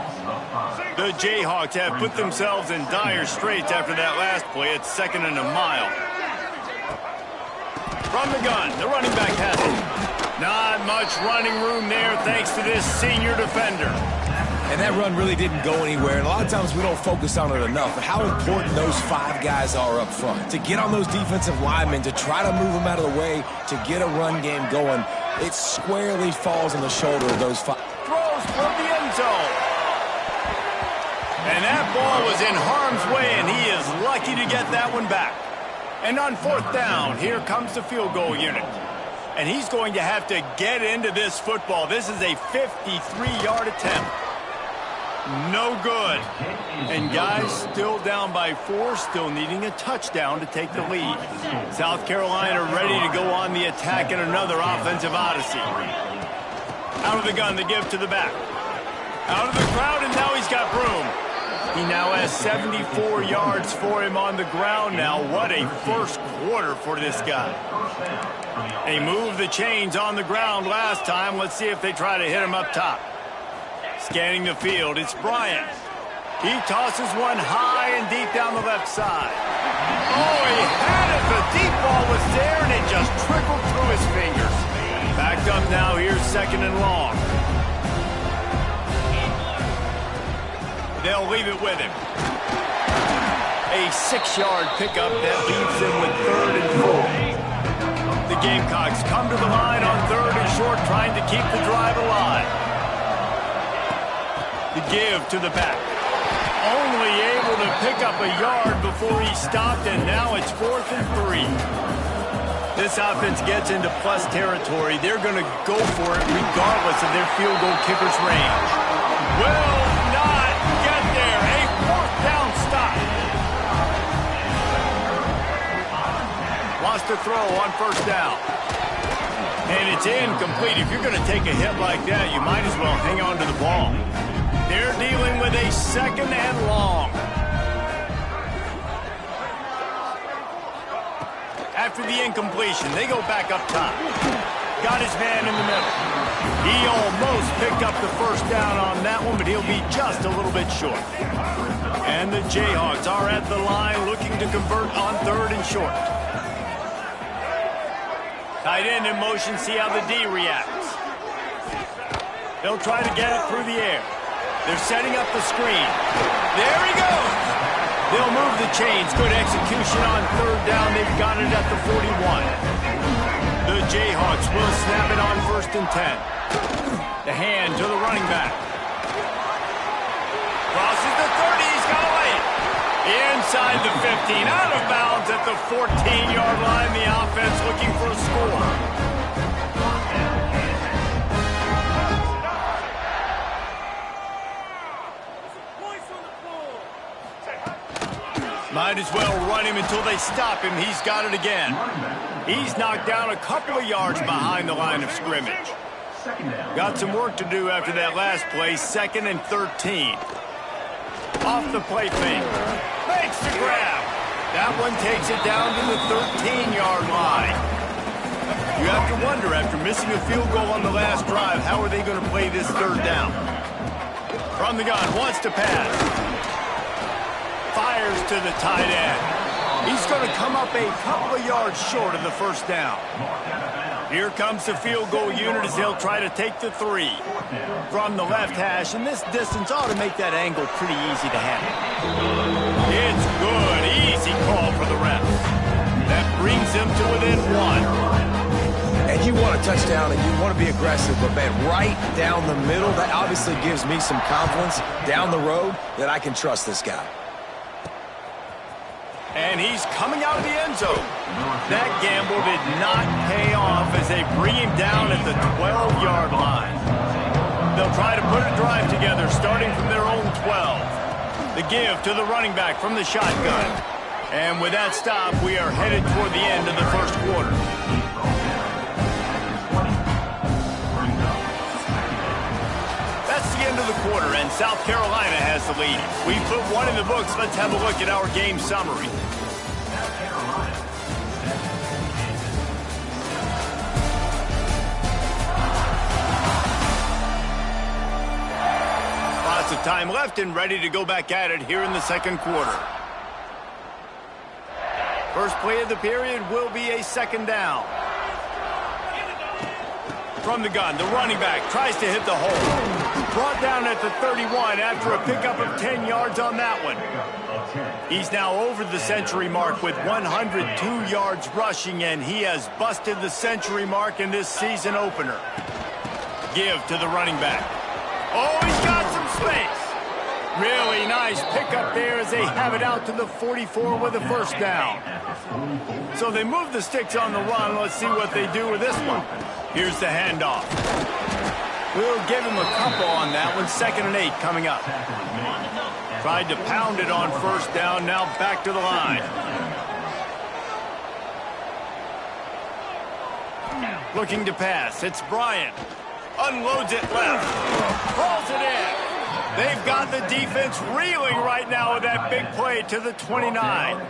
The Jayhawks have put themselves in dire straits after that last play. It's 2nd and a mile. From the gun, the running back has it. Not much running room there thanks to this senior defender. And that run really didn't go anywhere. And a lot of times we don't focus on it enough. But how important those 5 guys are up front. To get on those defensive linemen, to try to move them out of the way, to get a run game going, it squarely falls on the shoulder of those 5. Throws for the end zone. And that ball was in harm's way, and he is lucky to get that one back. And on 4th down, here comes the field goal unit. And he's going to have to get into this football. This is a 53-yard attempt. No good. And guys, still down by 4, still needing a touchdown to take the lead. South Carolina ready to go on the attack in another offensive odyssey. Out of the gun, the give to the back. Out of the crowd, and now he's got room. He now has 74 yards for him on the ground now. What a first quarter for this guy. They moved the chains on the ground last time. Let's see if they try to hit him up top. Scanning the field, it's Bryant. He tosses one high and deep down the left side. Oh, he had it. The deep ball was there, and it just trickled through his fingers. Backed up now, here's 2nd and long. They'll leave it with him. A 6-yard pickup that leaves them with 3rd and 4. The Gamecocks come to the line on 3rd and short, trying to keep the drive alive. The give to the back. Only able to pick up a yard before he stopped, and now it's 4th and 3. This offense gets into plus territory. They're going to go for it regardless of their field goal kicker's range. Will not get there. A 4th down stop. Wants to throw on 1st down. And it's incomplete. If you're going to take a hit like that, you might as well hang on to the ball. They're dealing with a 2nd and long. after the incompletion. They go back up top. Got his man in the middle. He almost picked up the first down on that one, but he'll be just a little bit short. And the Jayhawks are at the line looking to convert on 3rd and short. Tight end in motion, see how the D reacts. They'll try to get it through the air. They're setting up the screen. There he goes. They'll move the chains. Good execution on 3rd down. They've got it at the 41. The Jayhawks will snap it on 1st and 10. The hand to the running back. Crosses the 30. He's got away. Inside the 15. Out of bounds at the 14-yard line. The offense looking for a score. Might as well run him until they stop him. He's got it again. He's knocked down a couple of yards behind the line of scrimmage. Got some work to do after that last play. 2nd and 13. Off the play fake. Makes the grab. That one takes it down to the 13-yard line. You have to wonder, after missing a field goal on the last drive, how are they going to play this 3rd down? From the gun, wants to pass. Fires to the tight end. He's going to come up a couple of yards short of the 1st down. Here comes the field goal unit as they'll try to take the 3. From the left hash, and this distance ought to make that angle pretty easy to handle. It's good. Easy call for the ref. That brings them to within 1. And you want a touchdown and you want to be aggressive, but man, right down the middle, that obviously gives me some confidence down the road that I can trust this guy. And he's coming out of the end zone. That gamble did not pay off as they bring him down at the 12-yard line. They'll try to put a drive together starting from their own 12. The give to the running back from the shotgun. And with that stop, we are headed toward the end of the 1st quarter. That's the end of the quarter, and South Carolina has the lead. We put 1 in the books. Let's have a look at our game summary. Lots of time left and ready to go back at it here in the 2nd quarter. First play of the period will be a 2nd down. From the gun, the running back tries to hit the hole. Brought down at the 31 after a pickup of 10 yards on that one. He's now over the century mark with 102 yards rushing, and he has busted the century mark in this season opener. Give to the running back. Oh, he's got some space. Really nice pickup there as they have it out to the 44 with a 1st down. So they move the sticks on the run. Let's see what they do with this one. Here's the handoff. We'll give him a couple on that one. 2nd and 8 coming up. Tried to pound it on 1st down. Now back to the line. Looking to pass. It's Bryant. Unloads it left. Pulls it in. They've got the defense reeling right now with that big play to the 29.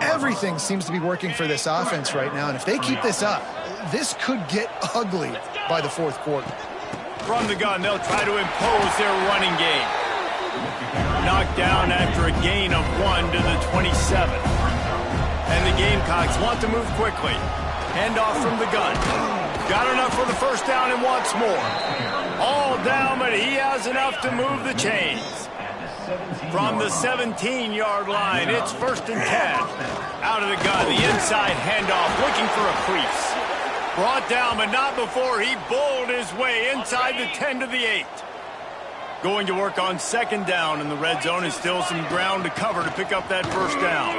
Everything seems to be working for this offense right now, and if they keep this up, this could get ugly by the 4th quarter. From the gun, they'll try to impose their running game. Knocked down after a gain of 1 to the 27. And the Gamecocks want to move quickly. Handoff from the gun. Got enough for the 1st down and wants more. All down, but he has enough to move the chains. From the 17-yard line, it's 1st and 10. Out of the gun, the inside handoff, looking for a crease. Brought down, but not before he bowled his way inside the 10 to the 8. Going to work on 2nd down in the red zone, is still some ground to cover to pick up that 1st down.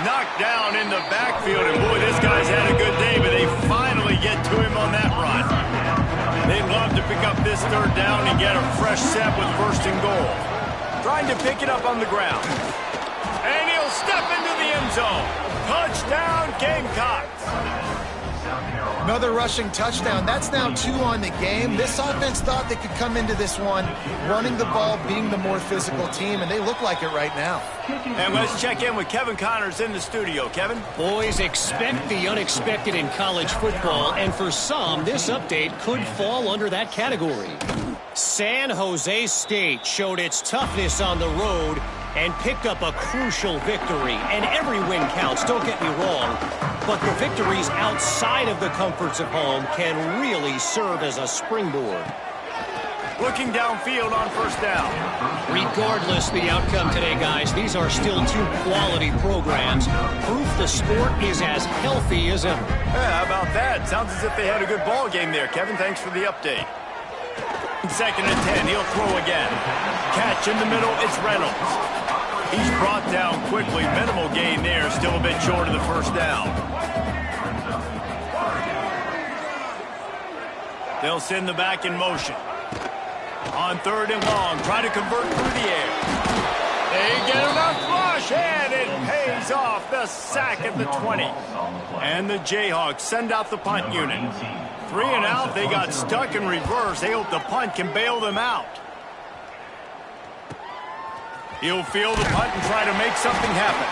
Knocked down in the backfield, and boy, this guy's had a good day, but they finally get to him on that run. They'd love to pick up this 3rd down and get a fresh set with 1st and goal. Trying to pick it up on the ground. And step into the end zone. Touchdown, Gamecocks. Another rushing touchdown. That's now 2 on the game. This offense thought they could come into this one running the ball, being the more physical team, and they look like it right now. And let's check in with Kevin Connors in the studio. Kevin? Boys, expect the unexpected in college football, and for some, this update could fall under that category. San Jose State showed its toughness on the road and picked up a crucial victory. And every win counts, don't get me wrong, but the victories outside of the comforts of home can really serve as a springboard. Looking downfield on first down. Regardless the outcome today, guys, these are still 2 quality programs. Proof the sport is as healthy as ever. Yeah, how about that? Sounds as if they had a good ball game there. Kevin, thanks for the update. 2nd and 10, he'll throw again. Catch in the middle, it's Reynolds. He's brought down quickly. Minimal gain there, still a bit short of the first down. They'll send the back in motion. On 3rd and long, try to convert through the air. They get enough rush, and it pays off. The sack at the 20. And the Jayhawks send out the punt unit. 3 and out, they got stuck in reverse. They hope the punt can bail them out. He'll field the punt and try to make something happen.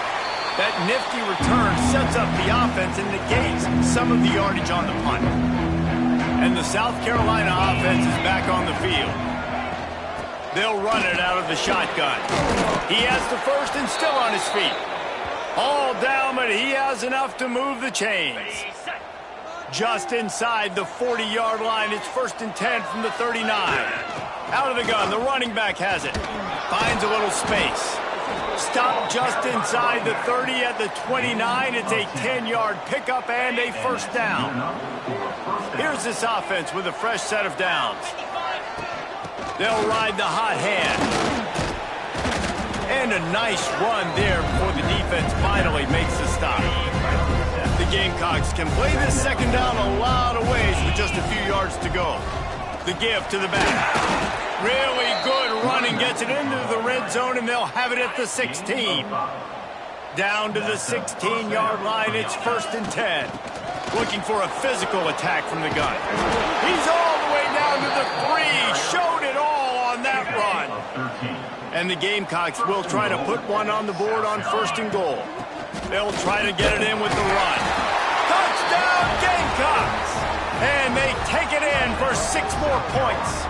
That nifty return sets up the offense and negates some of the yardage on the punt. And the South Carolina offense is back on the field. They'll run it out of the shotgun. He has the first and still on his feet. All down, but he has enough to move the chains. Just inside the 40-yard line. It's 1st and 10 from the 39. Out of the gun. The running back has it. Finds a little space. Stopped just inside the 30 at the 29. It's a 10-yard pickup and a first down. Here's this offense with a fresh set of downs. They'll ride the hot hand. And a nice run there before the defense finally makes the stop. The Gamecocks can play this 2nd down a lot of ways with just a few yards to go. The give to the back. Really good running, gets it into the red zone, and they'll have it at the 16. Down to the 16-yard line, it's 1st and 10. Looking for a physical attack from the gun. He's all the way down to the 3. Showed it all on that run. And the Gamecocks will try to put one on the board on 1st and goal. They'll try to get it in with the run. Touchdown, Gamecocks! And they take it in for 6 more points.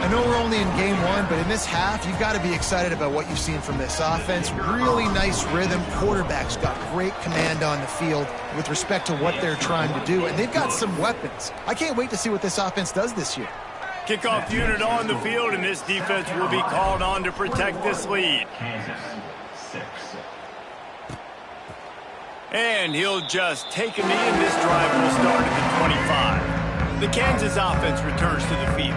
I know we're only in game 1, but in this half, you've got to be excited about what you've seen from this offense. Really nice rhythm. Quarterback's got great command on the field with respect to what they're trying to do, and they've got some weapons. I can't wait to see what this offense does this year. Kickoff unit on the field, and this defense will be called on to protect this lead. And he'll just take a knee, and this drive will start at the 25. The Kansas offense returns to the field.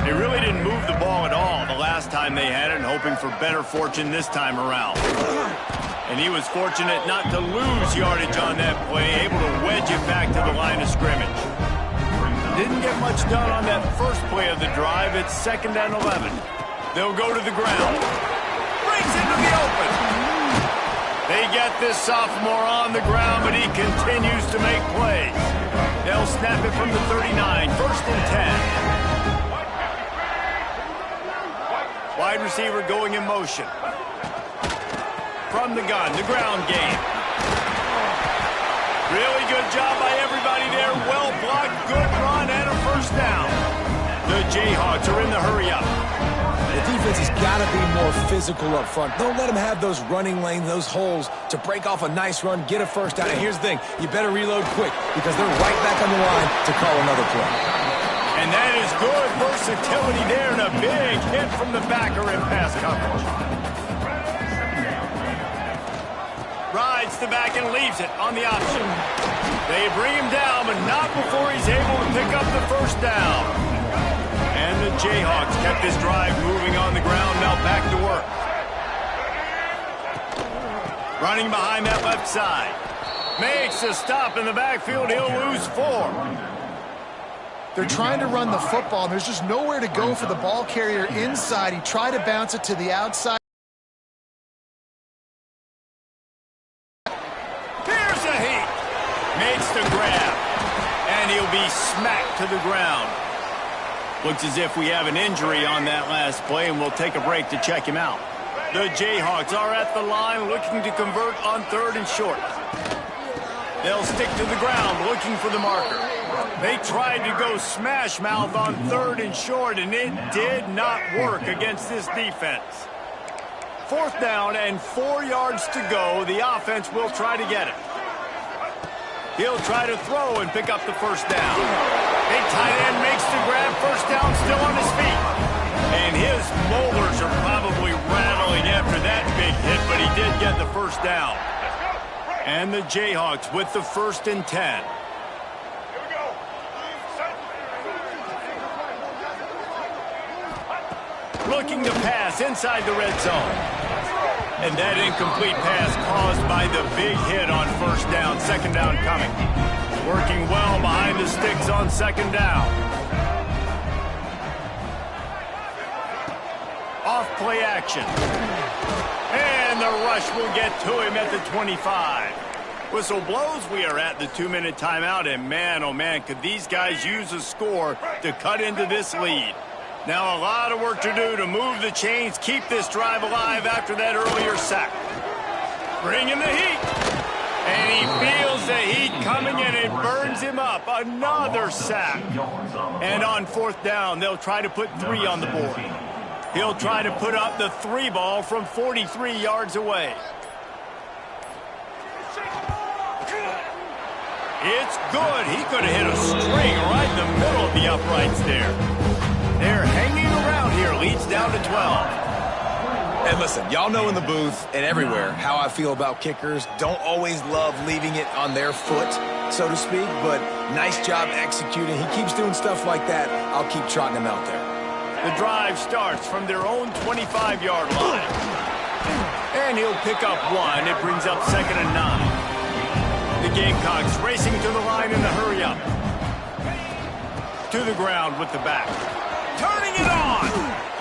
They really didn't move the ball at all the last time they had it, hoping for better fortune this time around. And he was fortunate not to lose yardage on that play, able to wedge it back to the line of scrimmage. Didn't get much done on that first play of the drive. It's 2nd and 11. They'll go to the ground. Breaks into the open. They get this sophomore on the ground, but he continues to make plays. They'll snap it from the 39, 1st and 10. Wide receiver going in motion. From the gun, the ground game. Really good job by everybody there. Well blocked, good run, and a first down. The Jayhawks are in the hurry-up. The defense has got to be more physical up front. Don't let them have those running lanes, those holes to break off a nice run, get a first down. And here's the thing, you better reload quick because they're right back on the line to call another play. And that is good versatility there and a big hit from the backer in pass coverage. Rides the back and leaves it on the option. They bring him down, but not before he's able to pick up the first down. And the Jayhawks kept this drive moving on the ground, now back to work. Running behind that left side. Makes a stop in the backfield. He'll lose 4. They're trying to run the football, and there's just nowhere to go for the ball carrier inside. He tried to bounce it to the outside. Here's a heat. Makes the grab. And he'll be smacked to the ground. Looks as if we have an injury on that last play, and we'll take a break to check him out. The Jayhawks are at the line looking to convert on 3rd and short. They'll stick to the ground looking for the marker. They tried to go smash mouth on 3rd and short, and it did not work against this defense. 4th down and 4 yards to go. The offense will try to get it. He'll try to throw and pick up the 1st down. Big tight end makes the grab. 1st down, still on his feet. And his molars are probably rattling after that big hit, but he did get the 1st down. And the Jayhawks with the 1st and 10. Looking to pass inside the red zone. And that incomplete pass caused by the big hit on 1st down. 2nd down coming. Working well behind the sticks on 2nd down. Off play action. And the rush will get to him at the 25. Whistle blows. We are at the 2-minute timeout. And man, oh man, could these guys use a score to cut into this lead. Now a lot of work to do to move the chains, keep this drive alive after that earlier sack. Bringing the heat. And he feels the heat coming and it burns him up. Another sack. And on 4th down, they'll try to put 3 on the board. He'll try to put up the 3 ball from 43 yards away. It's good. He could have hit a string right in the middle of the uprights there. They're hanging around here. Leads down to 12. And listen, y'all know in the booth and everywhere how I feel about kickers. Don't always love leaving it on their foot, so to speak, but nice job executing. He keeps doing stuff like that. I'll keep trotting him out there. The drive starts from their own 25-yard line. And he'll pick up 1. It brings up 2nd and 9. The Gamecocks racing to the line in the hurry-up. To the ground with the back. Turning it on!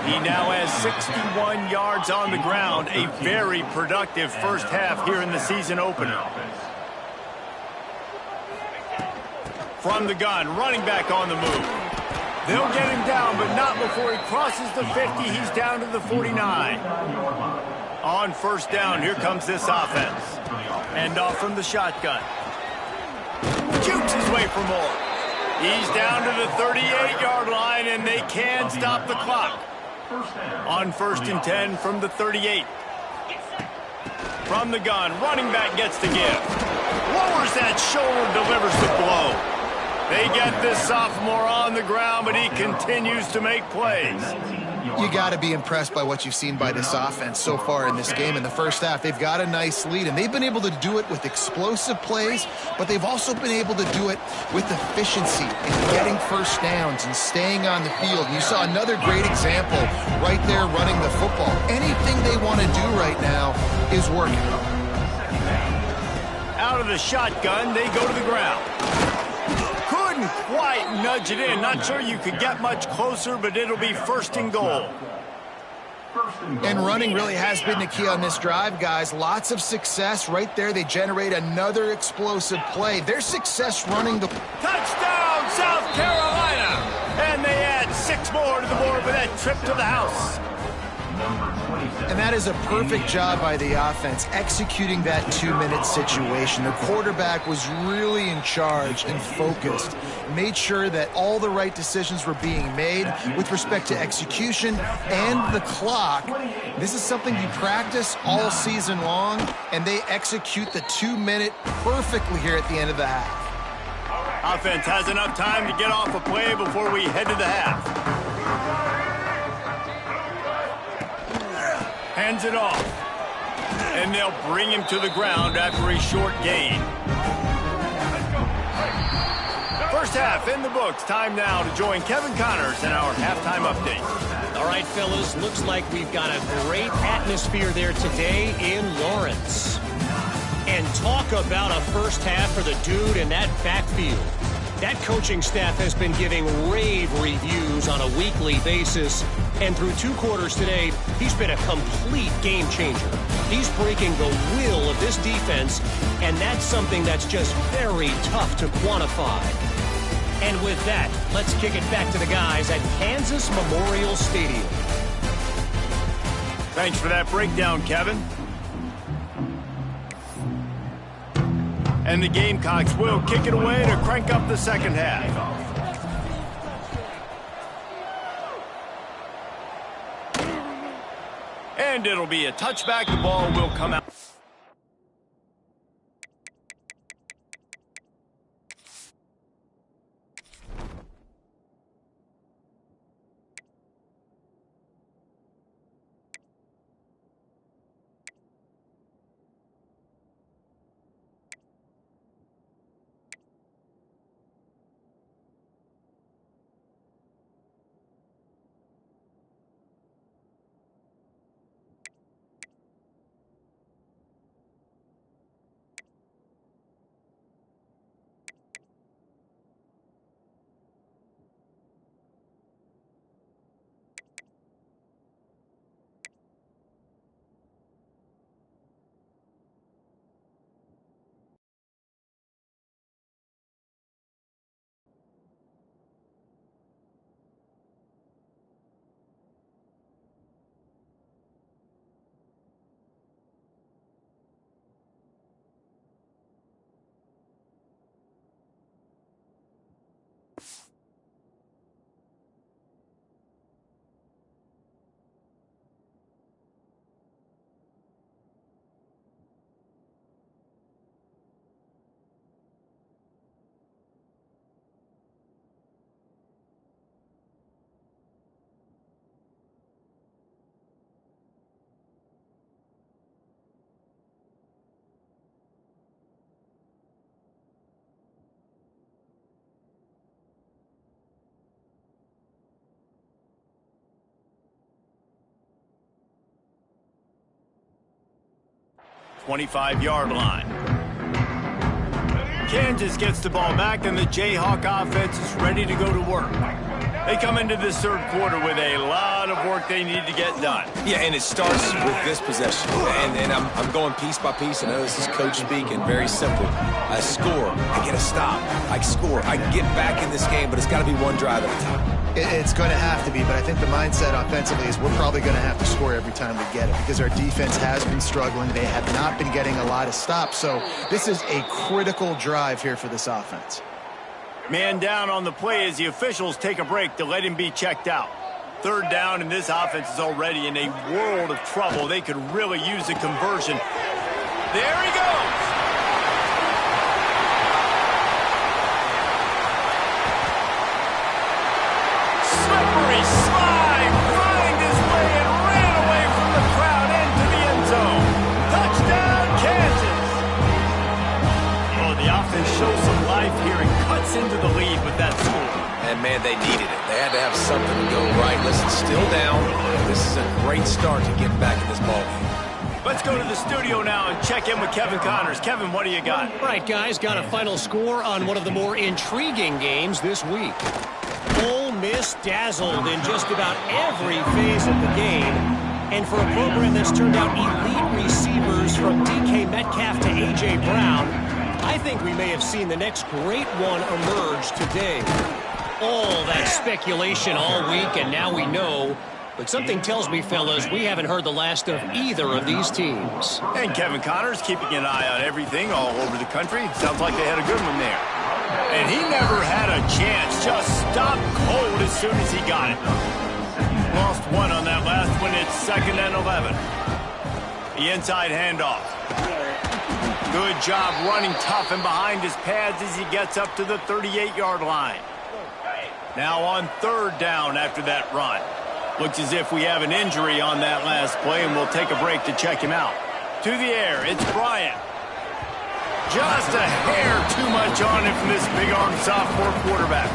He now has 61 yards on the ground. A very productive 1st half here in the season opener. From the gun, running back on the move. They'll get him down, but not before he crosses the 50. He's down to the 49. On 1st down, here comes this offense. And off from the shotgun. Jukes his way for more. He's down to the 38-yard line, and they can stop the clock. On 1st and 10 from the 38. From the gun, running back gets the give. Lowers that shoulder, delivers the blow. They get this sophomore on the ground, but he continues to make plays. You got to be impressed by what you've seen by this offense so far in this game. In the 1st half, they've got a nice lead, and they've been able to do it with explosive plays, but they've also been able to do it with efficiency and getting 1st downs and staying on the field. You saw another great example right there running the football. Anything they want to do right now is working. Out of the shotgun, they go to the ground. Couldn't quite nudge it in. Not sure you could get much closer, but it'll be 1st and goal. And running really has been the key on this drive, guys. Lots of success right there. They generate another explosive play. Their success running the... Touchdown, South Carolina! And they add 6 more to the board with that trip to the house. And that is a perfect job by the offense, executing that 2-minute situation. The quarterback was really in charge and focused, made sure that all the right decisions were being made with respect to execution and the clock. This is something you practice all season long, and they execute the 2-minute perfectly here at the end of the half. Offense has enough time to get off a play before we head to the half. Hands it off. And they'll bring him to the ground after a short gain. 1st half in the books. Time now to join Kevin Connors in our halftime update. All right, fellas, looks like we've got a great atmosphere there today in Lawrence. And talk about a 1st half for the dude in that backfield. That coaching staff has been giving rave reviews on a weekly basis. And through 2 quarters today, he's been a complete game changer. He's breaking the will of this defense, and that's something that's just very tough to quantify. And with that, let's kick it back to the guys at Kansas Memorial Stadium. Thanks for that breakdown, Kevin. And the Gamecocks will kick it away to crank up the second half. And it'll be a touchback. The ball will come out. .25-yard line. Kansas gets the ball back, and the Jayhawk offense is ready to go to work. They come into this third quarter with a lot of work they need to get done. Yeah, and it starts with this possession. And I'm going piece by piece. I know this is coach speaking, very simple. I score, I get a stop, I score, I get back in this game, but it's got to be one drive at a time. It's going to have to be, but I think the mindset offensively is we're probably going to have to score every time we get it because our defense has been struggling. They have not been getting a lot of stops, so this is a critical drive here for this offense. Man down on the play as the officials take a break to let him be checked out. Third down, and this offense is already in a world of trouble. They could really use a conversion. There he goes! Slippery slide, find his way and ran away from the crowd into the end zone. Touchdown, Kansas! Oh, the offense shows some life here and cuts into the lead with that score. And, man, they needed it. They had to have something to go right. Listen, still down. This is a great start to getting back in this ballgame. Let's go to the studio now and check in with Kevin Connors. Kevin, what do you got? All right, guys, got a final score on one of the more intriguing games this week. Ole Miss dazzled in just about every phase of the game. And for a program that's turned out elite receivers from DK Metcalf to A.J. Brown, I think we may have seen the next great one emerge today. All that speculation all week, and now we know. But something tells me, fellas, we haven't heard the last of either of these teams. And Kevin Connors keeping an eye on everything all over the country. Sounds like they had a good one there. And he never had a chance. Just stopped cold as soon as he got it. Lost one on that last one. It's 2nd and 11. The inside handoff. Good job running tough and behind his pads as he gets up to the 38-yard line. Now on 3rd down after that run. Looks as if we have an injury on that last play, and we'll take a break to check him out. To the air, it's Bryant. Just a hair too much on him from this big-armed sophomore quarterback.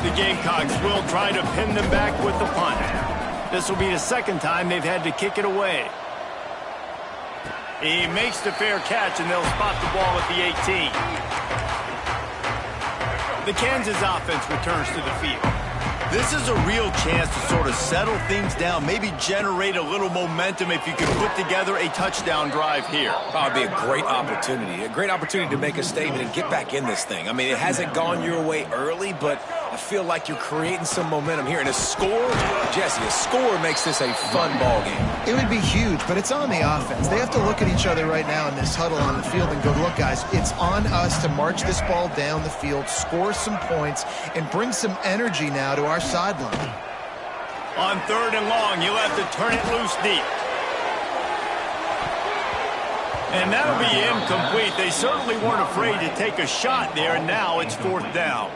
The Gamecocks will try to pin them back with the punt. This will be the 2nd time they've had to kick it away. He makes the fair catch, and they'll spot the ball at the 18. The Kansas offense returns to the field. This is a real chance to sort of settle things down, maybe generate a little momentum if you can put together a touchdown drive here. Oh, it'd be a great opportunity to make a statement and get back in this thing. I mean, it hasn't gone your way early, but I feel like you're creating some momentum here. And a score, Jesse, a score makes this a fun ball game. It would be huge, but it's on the offense. They have to look at each other right now in this huddle on the field and go, look, guys, it's on us to march this ball down the field, score some points, and bring some energy now to our sideline. On 3rd and long, you'll have to turn it loose deep. And that'll be incomplete. They certainly weren't afraid to take a shot there, and now it's 4th down.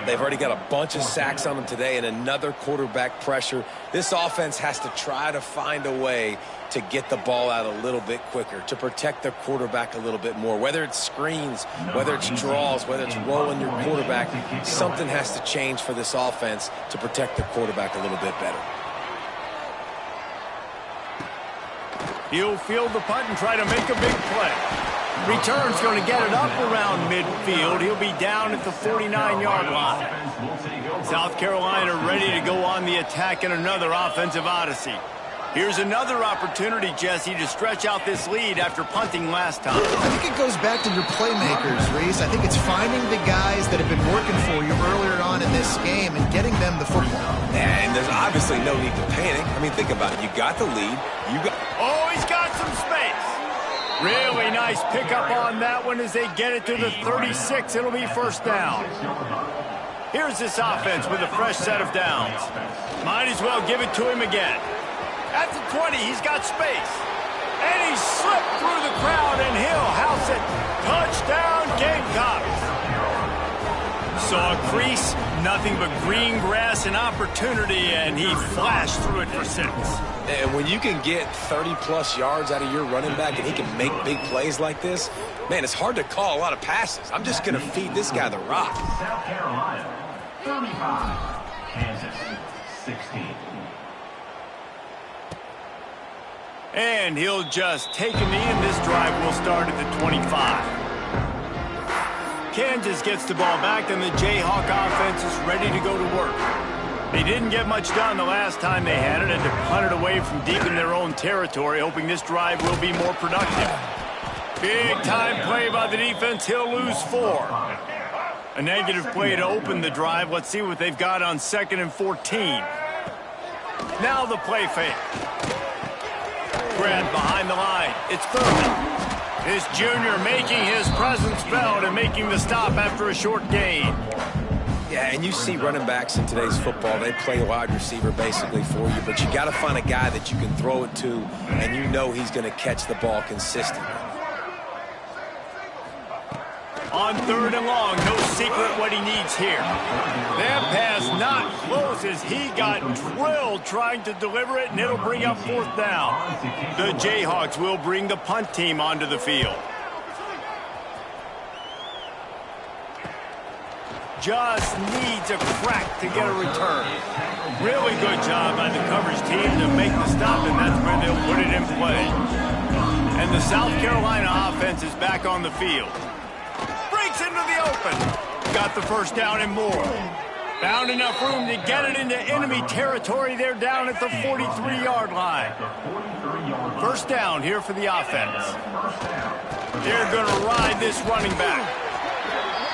They've already got a bunch of sacks on them today and another quarterback pressure. This offense has to try to find a way to get the ball out a little bit quicker, to protect their quarterback a little bit more. Whether it's screens, whether it's draws, whether it's rolling your quarterback, something has to change for this offense to protect their quarterback a little bit better. He'll field the punt and try to make a big play. Return's going to get it up around midfield. He'll be down at the 49-yard line. South Carolina ready to go on the attack in another offensive odyssey. Here's another opportunity, Jesse, to stretch out this lead after punting last time. I think it goes back to your playmakers, Reese. I think it's finding the guys that have been working for you earlier on in this game and getting them the football. And there's obviously no need to panic. I mean, think about it. You got the lead. Oh, he's got some space. Really nice pickup on that one as they get it to the 36. It'll be 1st down. Here's this offense with a fresh set of downs. Might as well give it to him again. At the 20, he's got space. And he slipped through the crowd, and he'll house it. Touchdown, Gamecocks. Saw a crease, nothing but green grass and opportunity, and he flashed through it for 6. And when you can get 30-plus yards out of your running back and he can make big plays like this, man, it's hard to call a lot of passes. I'm just going to feed this guy the rock. South Carolina, 35. Kansas, 16. And he'll just take a knee, and this drive will start at the 25. Kansas gets the ball back, and the Jayhawk offense is ready to go to work. They didn't get much done the last time they had it, and to punt it away from deep in their own territory, hoping this drive will be more productive. Big-time play by the defense. He'll lose 4. A negative play to open the drive. Let's see what they've got on 2nd and 14. Now the play fake. Grab behind the line. It's 3rd. This junior making his presence felt and making the stop after a short gain. Yeah, and you see running backs in today's football, they play wide receiver basically for you, but you got to find a guy that you can throw it to, and you know he's going to catch the ball consistently. On 3rd and long, no secret what he needs here. That pass not close as he got drilled trying to deliver it, and it'll bring up 4th down. The Jayhawks will bring the punt team onto the field. Just needs a crack to get a return. Really good job by the coverage team to make the stop, and that's where they'll put it in play. And the South Carolina offense is back on the field. Breaks into the open. Got the 1st down and more. Found enough room to get it into enemy territory. They're down at the 43-yard line. 1st down here for the offense. They're going to ride this running back.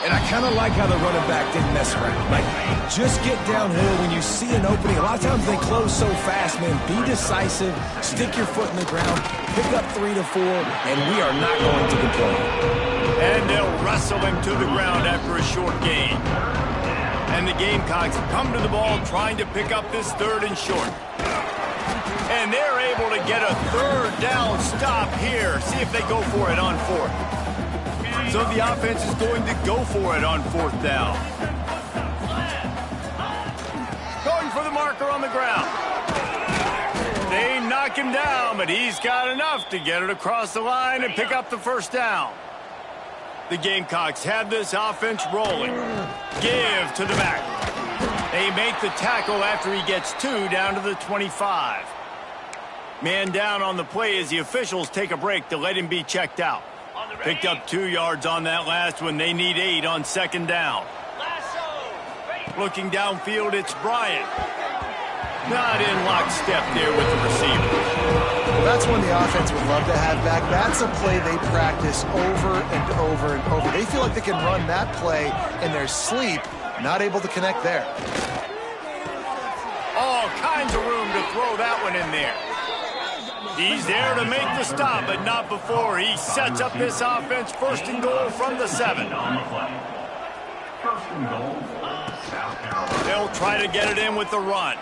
And I kind of like how the running back didn't mess around. Like, just get downhill when you see an opening. A lot of times they close so fast, man. Be decisive. Stick your foot in the ground. Pick up 3 to 4, and we are not going to complain. And they'll wrestle him to the ground after a short gain. And the Gamecocks come to the ball trying to pick up this 3rd and short. And they're able to get a 3rd down stop here. See if they go for it on 4th. So the offense is going to go for it on 4th down. Going for the marker on the ground. They knock him down, but he's got enough to get it across the line and pick up the 1st down. The Gamecocks have this offense rolling. Give to the back. They make the tackle after he gets 2 down to the 25. Man down on the play as the officials take a break to let him be checked out. Picked up 2 yards on that last one. They need 8 on 2nd down. Looking downfield, it's Bryant. Not in lockstep there with the receiver. Well, that's one the offense would love to have back. That's a play they practice over and over and over. They feel like they can run that play in their sleep, not able to connect there. All kinds of room to throw that one in there. He's there to make the stop, but not before he sets up this offense. First and goal from the 7. First and goal, South Carolina. They'll try to get it in with the run.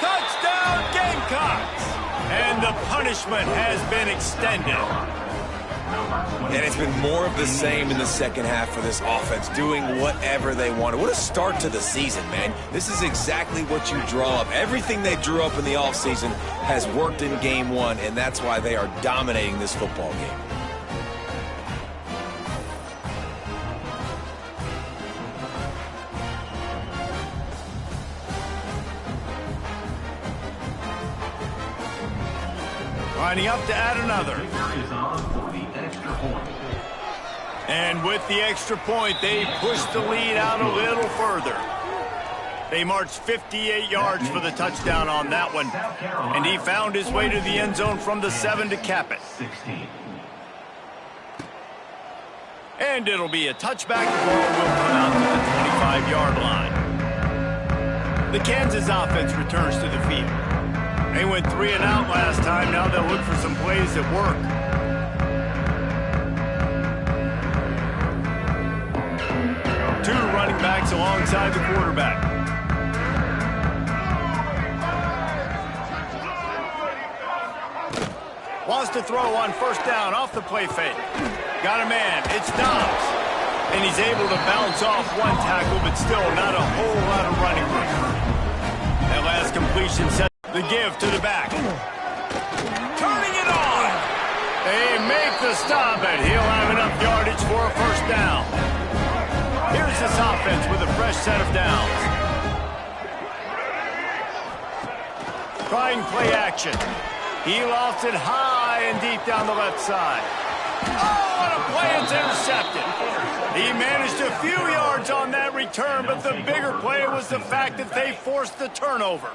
Touchdown, Gamecocks! And the punishment has been extended. And it's been more of the same in the second half for this offense, doing whatever they wanted. What a start to the season, man. This is exactly what you draw up. Everything they drew up in the offseason has worked in game 1, and that's why they are dominating this football game. Lining up to add another. And with the extra point, they push the lead out a little further. They marched 58 yards for the touchdown on that one. And he found his way to the end zone from the 7 to cap it. And it'll be a touchback. The ball will come out to the 25-yard line. The Kansas offense returns to the field. They went 3 and out last time. Now they'll look for some plays that work. Two running backs alongside the quarterback. Wants to throw on first down off the play fake. Got a man. It's Dobbs. And he's able to bounce off one tackle, but still not a whole lot of running room. That last completion set the give to the back. Turning it on. They make the stop, and he'll have enough yardage for a first down. Here's this offense with a fresh set of downs. Trying play action. He lofts it high and deep down the left side. Oh, what a play. It's intercepted. He managed a few yards on that return, but the bigger play was the fact that they forced the turnover.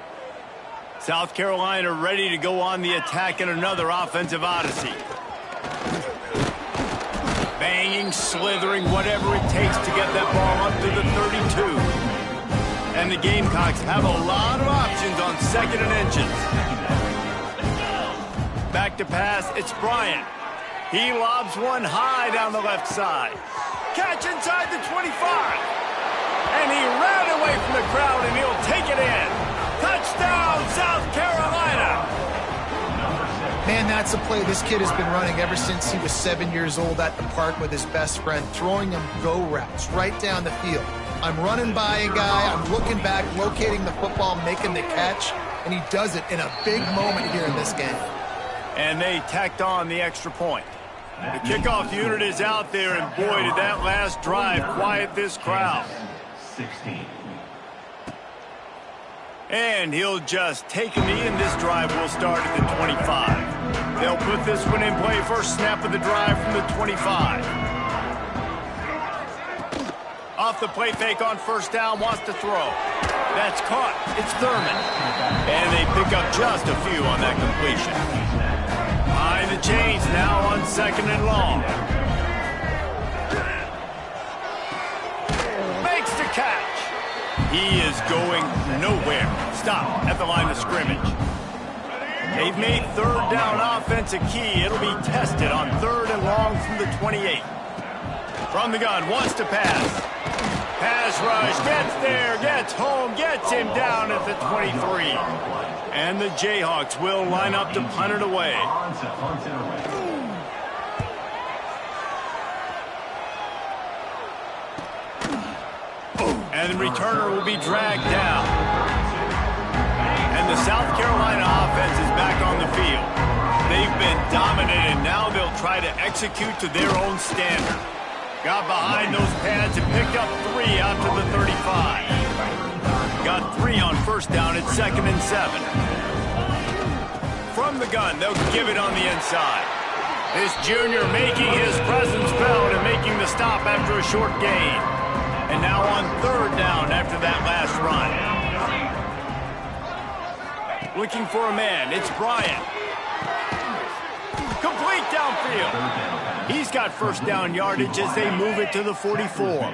South Carolina ready to go on the attack in another offensive odyssey. Banging, slithering, whatever it takes to get that ball up to the 32. And the Gamecocks have a lot of options on 2nd and inches. Back to pass, it's Bryant. He lobs one high down the left side. Catch inside the 25. And he ran away from the crowd, and he'll take it in. Touchdown, South Carolina! Man, that's a play this kid has been running ever since he was 7 years old at the park with his best friend, throwing him go routes right down the field. I'm running by a guy, I'm looking back, locating the football, making the catch, and he does it in a big moment here in this game. And they tacked on the extra point. The kickoff unit is out there, and boy, did that last drive quiet this crowd. 16. And he'll just take a knee, and this drive will start at the 25. They'll put this one in play. First snap of the drive from the 25. Off the play fake on first down, wants to throw. That's caught. It's Thurman. And they pick up just a few on that completion. Behind the chains now on 2nd and long. Makes the catch. He is going nowhere. Stop at the line of scrimmage. They've made 3rd down offense a key. It'll be tested on 3rd and long from the 28. From the gun, wants to pass. Pass rush, gets there, gets home, gets him down at the 23. And the Jayhawks will line up to punt it away. And the returner will be dragged down. And the South Carolina offense is back on the field. They've been dominated. Now they'll try to execute to their own standard. Got behind those pads and picked up 3 out to the 35. Got 3 on first down at 2nd and 7. From the gun, they'll give it on the inside. This junior making his presence felt and making the stop after a short gain. And now on third down after that last run. Looking for a man. It's Bryant. Complete downfield. He's got first down yardage as they move it to the 44.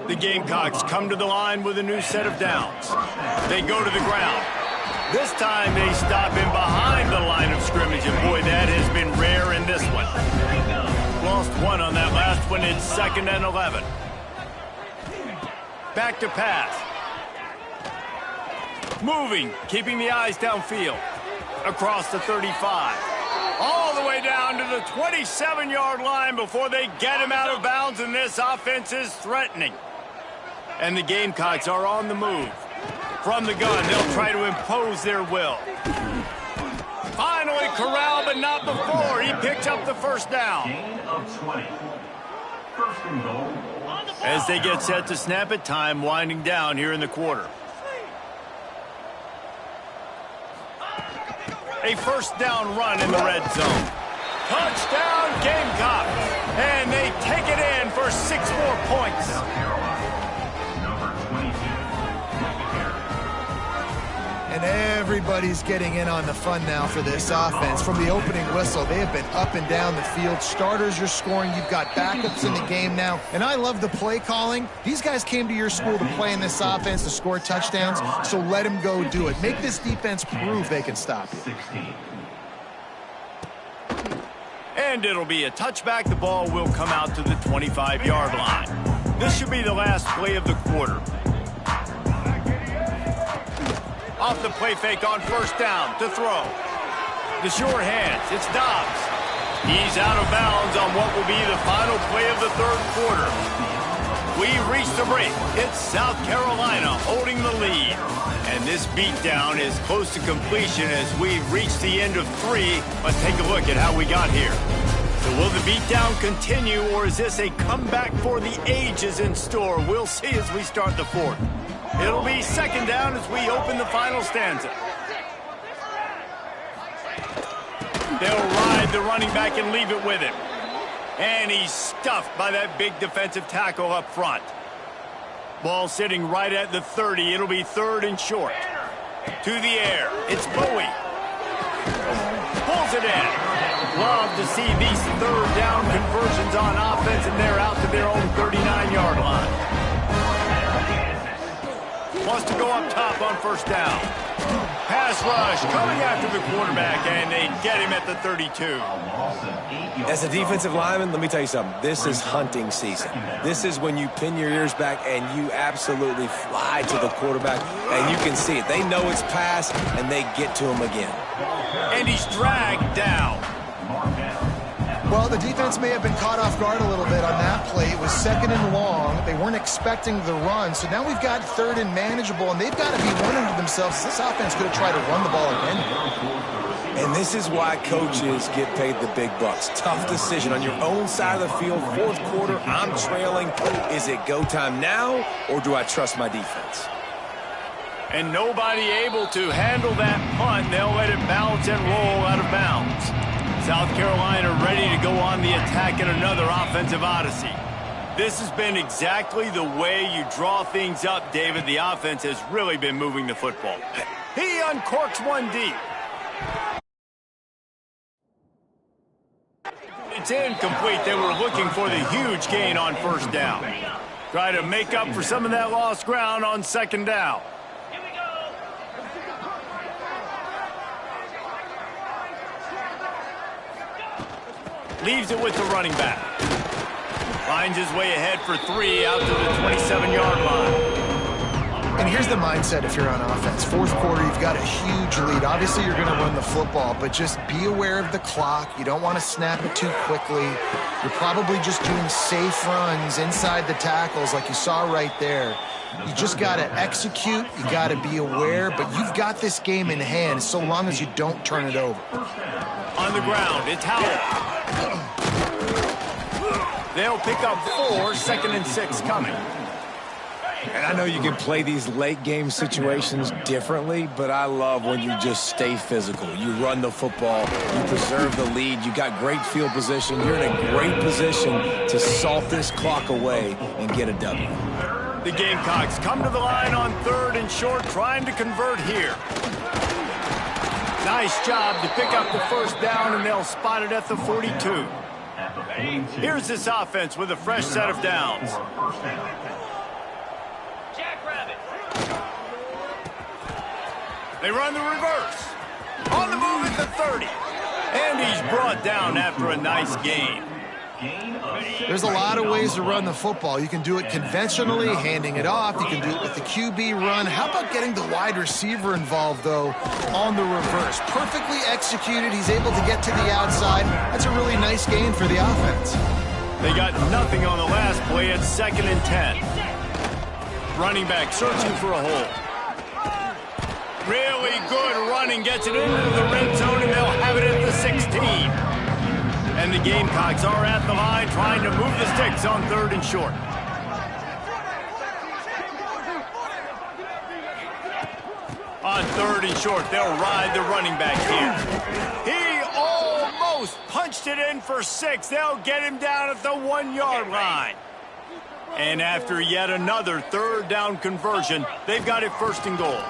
The Gamecocks come to the line with a new set of downs. They go to the ground. This time they stop him behind the line of scrimmage, and boy, that has been rare in this one. Lost one on that last one. It's 2nd and 11. Back to pass. Moving, keeping the eyes downfield. Across the 35. All the way down to the 27-yard line before they get him out of bounds, and this offense is threatening. And the Gamecocks are on the move. From the gun, they'll try to impose their will. Finally corralled, but not before. He picks up the first down. Gain of 20. First and goal. As they get set to snap it, time winding down here in the quarter. A first down run in the red zone. Touchdown, Gamecocks. And they take it in for 6 more points. South Carolina. Number 22. And everybody's getting in on the fun now for this offense. From the opening whistle, they have been up and down the field. Starters are scoring. You've got backups in the game now. And I love the play calling. These guys came to your school to play in this offense to score touchdowns, so let them go do it. Make this defense prove they can stop you. 16. And it'll be a touchback. The ball will come out to the 25-yard line. This should be the last play of the quarter. Off the play fake on first down to throw. The sure hands. It's Dobbs. He's out of bounds on what will be the final play of the third quarter. We've reached the break. It's South Carolina holding the lead. And this beatdown is close to completion as we've reached the end of 3. Let's take a look at how we got here. So will the beatdown continue, or is this a comeback for the ages in store? We'll see as we start the fourth. It'll be second down as we open the final stanza. They'll ride the running back and leave it with him. And he's stuffed by that big defensive tackle up front. Ball sitting right at the 30. It'll be third and short. To the air. It's Bowie. Pulls it in. Love to see these third down conversions on offense, and they're out to their own 39-yard line. Wants to go up top on first down. Pass rush coming after the quarterback, and they get him at the 32. As a defensive lineman, let me tell you something. This is hunting season. This is when you pin your ears back and you absolutely fly to the quarterback, and you can see it. They know it's pass, and they get to him again. And he's dragged down. Well, the defense may have been caught off guard a little bit on that play. It was 2nd and long. They weren't expecting the run. So now we've got 3rd and manageable, and they've got to be wondering to themselves, is this offense going to try to run the ball again? And this is why coaches get paid the big bucks. Tough decision on your own side of the field. Fourth quarter, I'm trailing. Is it go time now, or do I trust my defense? And nobody able to handle that punt. They'll let it bounce and roll out of bounds. South Carolina ready to go on the attack in another offensive odyssey. This has been exactly the way you draw things up, David. The offense has really been moving the football. He uncorks one deep. It's incomplete. They were looking for the huge gain on first down. Try to make up for some of that lost ground on second down. Leaves it with the running back. Finds his way ahead for 3 out to the 27-yard line. And here's the mindset if you're on offense. Fourth quarter, you've got a huge lead. Obviously, you're going to run the football, but just be aware of the clock. You don't want to snap it too quickly. You're probably just doing safe runs inside the tackles like you saw right there. You just got to execute. You got to be aware, but you've got this game in hand so long as you don't turn it over. On the ground, it's Howell. They'll pick up 4, 2nd and 6 coming. And I know you can play these late game situations differently, but I love when you just stay physical. You run the football, you preserve the lead, you got great field position. You're in a great position to salt this clock away and get a W. The Gamecocks come to the line on 3rd and short, trying to convert here. Nice job to pick up the first down, and they'll spot it at the 42. Here's this offense with a fresh set of downs. They run the reverse. On the move at the 30. And he's brought down after a nice gain. There's a lot of ways to run the football. You can do it conventionally, handing it off. You can do it with the QB run. How about getting the wide receiver involved, though, on the reverse? Perfectly executed. He's able to get to the outside. That's a really nice gain for the offense. They got nothing on the last play at 2nd and 10. Running back searching for a hole. Really good running. Gets it into the red zone, and they'll have it at the 16. And the Gamecocks are at the line trying to move the sticks on 3rd and short. On 3rd and short, they'll ride the running back here. He almost punched it in for 6. They'll get him down at the 1-yard line. And after yet another 3rd down conversion, they've got it 1st and goal.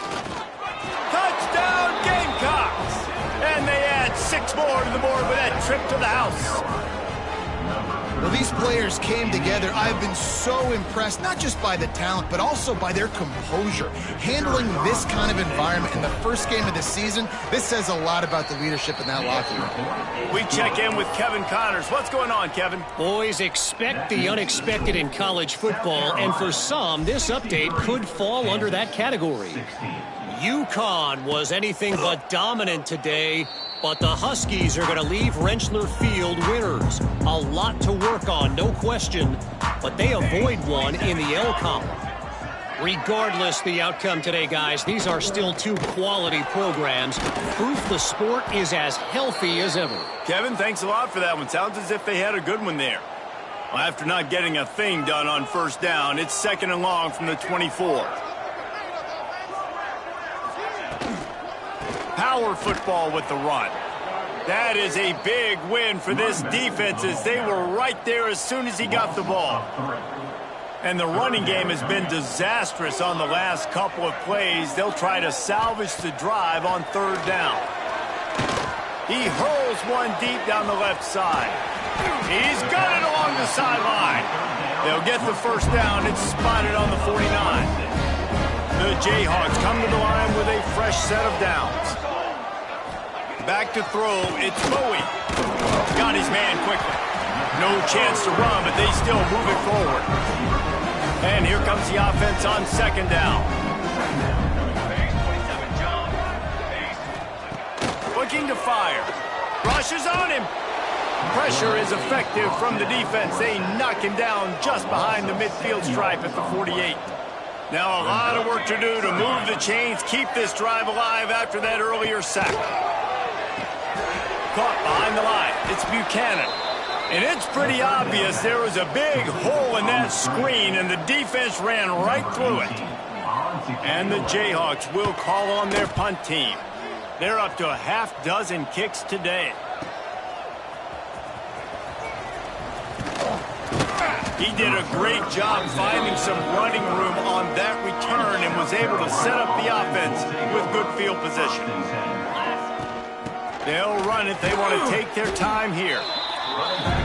Touchdown, Gamecocks! And they add 6 more to the board with that trip to the house. Well, these players came together. I've been so impressed, not just by the talent, but also by their composure. Handling this kind of environment in the first game of the season, this says a lot about the leadership in that locker room. We check in with Kevin Connors. What's going on, Kevin? Boys, expect the unexpected in college football, and for some, this update could fall under that category. UConn was anything but dominant today, but the Huskies are going to leave Rentschler Field winners. A lot to work on, no question, but they avoid one in the L column. Regardless the outcome today, guys, these are still 2 quality programs. Proof the sport is as healthy as ever. Kevin, thanks a lot for that one. Sounds as if they had a good one there. Well, after not getting a thing done on 1st down, it's 2nd and long from the 24. Power football with the run. That is a big win for this defense, as they were right there as soon as he got the ball. And the running game has been disastrous on the last couple of plays. They'll try to salvage the drive on 3rd down. He hurls one deep down the left side. He's got it along the sideline. They'll get the 1st down. It's spotted on the 49. The Jayhawks come to the line with a fresh set of downs. Back to throw, it's Bowie. Got his man quickly. No chance to run, but they still move it forward. And here comes the offense on 2nd down. Looking to fire. Rushes on him. Pressure is effective from the defense. They knock him down just behind the midfield stripe at the 48. Now a lot of work to do to move the chains, keep this drive alive after that earlier sack. Caught behind the line. It's Buchanan. And it's pretty obvious there was a big hole in that screen, and the defense ran right through it. And the Jayhawks will call on their punt team. They're up to a half-dozen kicks today. He did a great job finding some running room on that return and was able to set up the offense with good field position. They'll run it. They want to take their time here.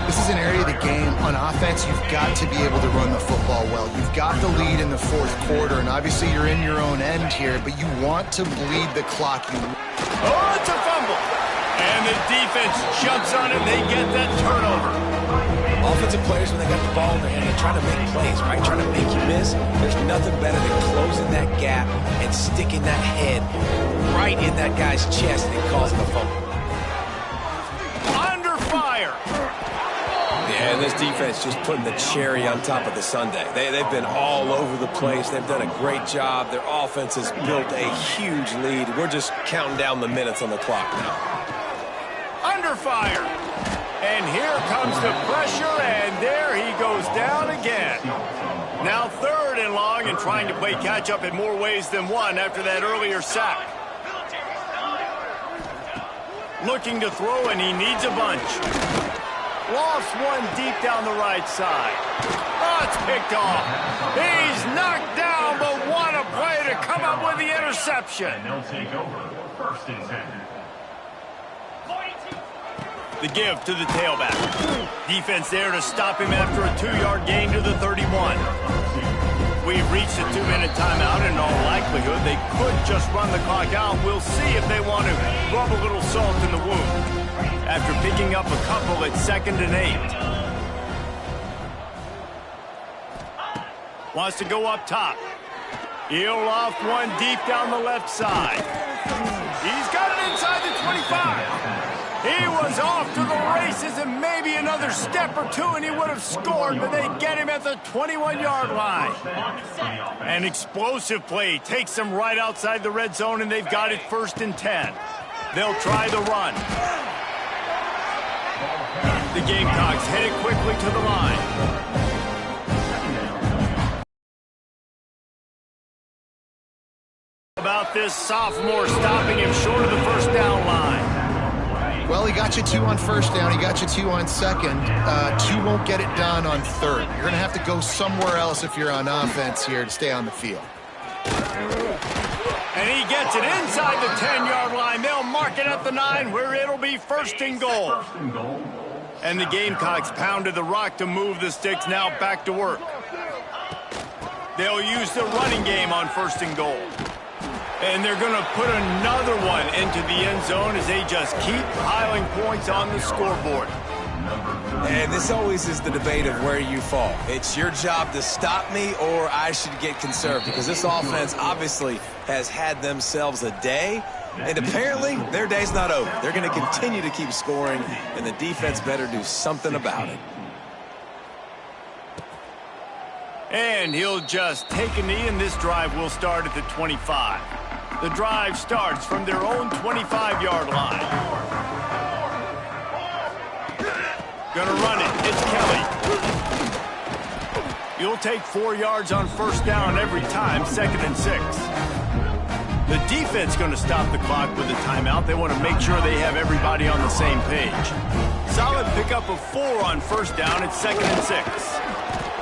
This is an area of the game. On offense, you've got to be able to run the football well. You've got the lead in the 4th quarter, and obviously you're in your own end here, but you want to bleed the clock. Oh, it's a fumble. And the defense jumps on it. They get that turnover. Offensive players, when they got the ball in their hand, they're trying to make plays, right? Trying to make you miss. There's nothing better than closing that gap and sticking that head right in that guy's chest and causing the fumble. Under fire. Yeah, and this defense just putting the cherry on top of the sundae. They've been all over the place. They've done a great job. Their offense has built a huge lead. We're just counting down the minutes on the clock now. Under fire. And here comes the pressure, and there he goes down again. Now 3rd and and long and trying to play catch-up in more ways than one after that earlier sack. Looking to throw, and he needs a bunch. Lofts one deep down the right side. Oh, it's picked off. He's knocked down, but what a play to come up with the interception. And they'll take over. First and 10. The give to the tailback. Defense there to stop him after a 2-yard gain to the 31. We've reached a 2-minute timeout, and in all likelihood, they could just run the clock out. We'll see if they want to rub a little salt in the wound after picking up a couple at 2nd and 8. Wants to go up top. He'll loft one deep down the left side. He's got it inside the 25. He was off to the races, and maybe another step or two and he would have scored, but they get him at the 21-yard line. An explosive play takes them right outside the red zone, and they've got it 1st and 10. They'll try the run. The Gamecocks headed quickly to the line. About this sophomore stopping him short of the first down line. Well, he got you 2 on first down. He got you 2 on second. 2 won't get it done on third. You're going to have to go somewhere else if you're on offense here to stay on the field. And he gets it inside the 10-yard line. They'll mark it at the 9 where it'll be 1st and goal. And the Gamecocks pounded the rock to move the sticks, now back to work. They'll use the running game on 1st and goal. And they're going to put another one into the end zone as they just keep piling points on the scoreboard. And this always is the debate of where you fall. It's your job to stop me, or I should get conserved, because this offense obviously has had themselves a day, and apparently their day's not over. They're going to continue to keep scoring, and the defense better do something about it. And he'll just take a knee, and this drive will start at the 25. The drive starts from their own 25-yard line. Gonna run it. It's Kelly. You'll take 4 yards on 1st down every time, 2nd and 6. The defense gonna stop the clock with a timeout. They want to make sure they have everybody on the same page. Solid pickup of 4 on 1st down. It's 2nd and 6.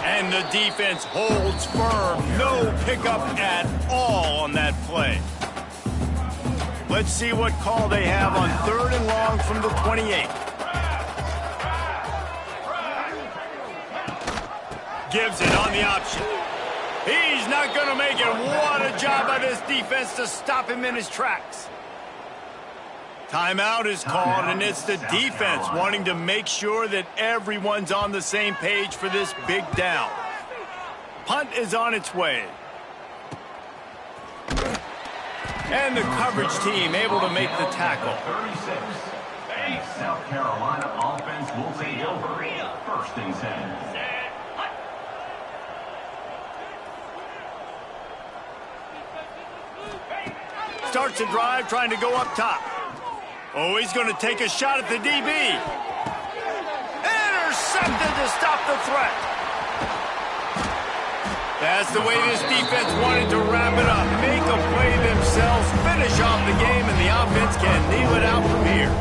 And the defense holds firm. No pickup at all on that play. Let's see what call they have on 3rd and long from the 28. Gives it on the option. He's not going to make it. What a job by this defense to stop him in his tracks. Timeout is called, and it's the defense wanting to make sure that everyone's on the same page for this big down. Punt is on its way. And the coverage team able to make the tackle. 36. South Carolina offense will take over. 1st and 10. Starts a drive trying to go up top. Oh, he's going to take a shot at the DB. Intercepted to stop the threat. That's the way this defense wanted to wrap it up. Make a play themselves, finish off the game, and the offense can kneel it out from here.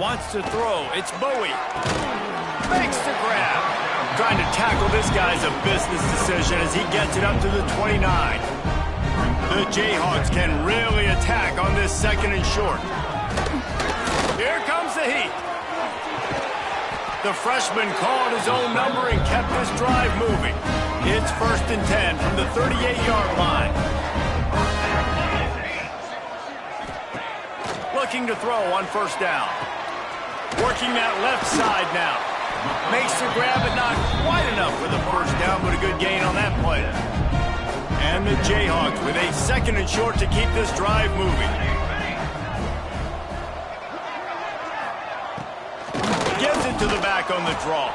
Wants to throw. It's Bowie. Makes the grab. Trying to tackle this guy's a business decision as he gets it up to the 29. The Jayhawks can really attack on this 2nd and short. Here comes the heat. The freshman called his own number and kept this drive moving. It's 1st and 10 from the 38-yard line. Looking to throw on 1st down. Working that left side now. Makes the grab, but not quite enough for the 1st down, but a good gain on that play. And the Jayhawks with a 2nd and short to keep this drive moving. Gives it to the back on the draw.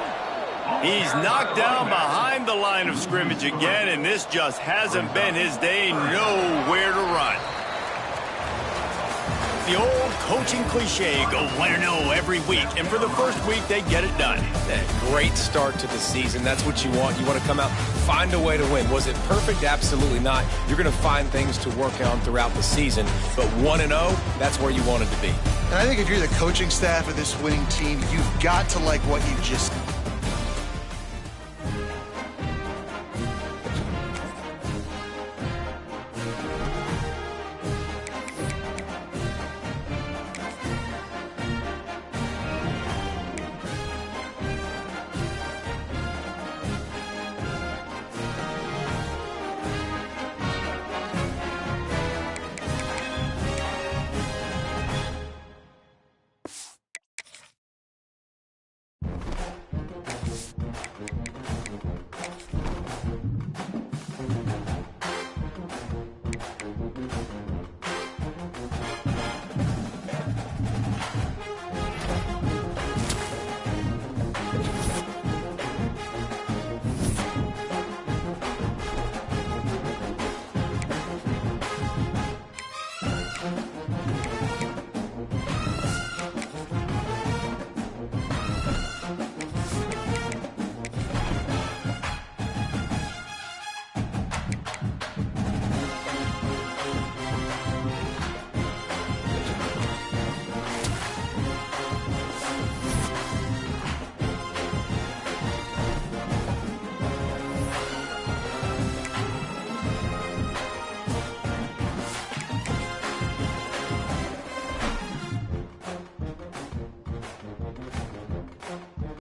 He's knocked down behind the line of scrimmage again, and this just hasn't been his day. Nowhere to run. The old coaching cliche, go 1-0 every week. And for the first week, they get it done. Great start to the season. That's what you want. You want to come out, find a way to win. Was it perfect? Absolutely not. You're going to find things to work on throughout the season. But 1-0, that's where you wanted to be. And I think if you're the coaching staff of this winning team, you've got to like what you just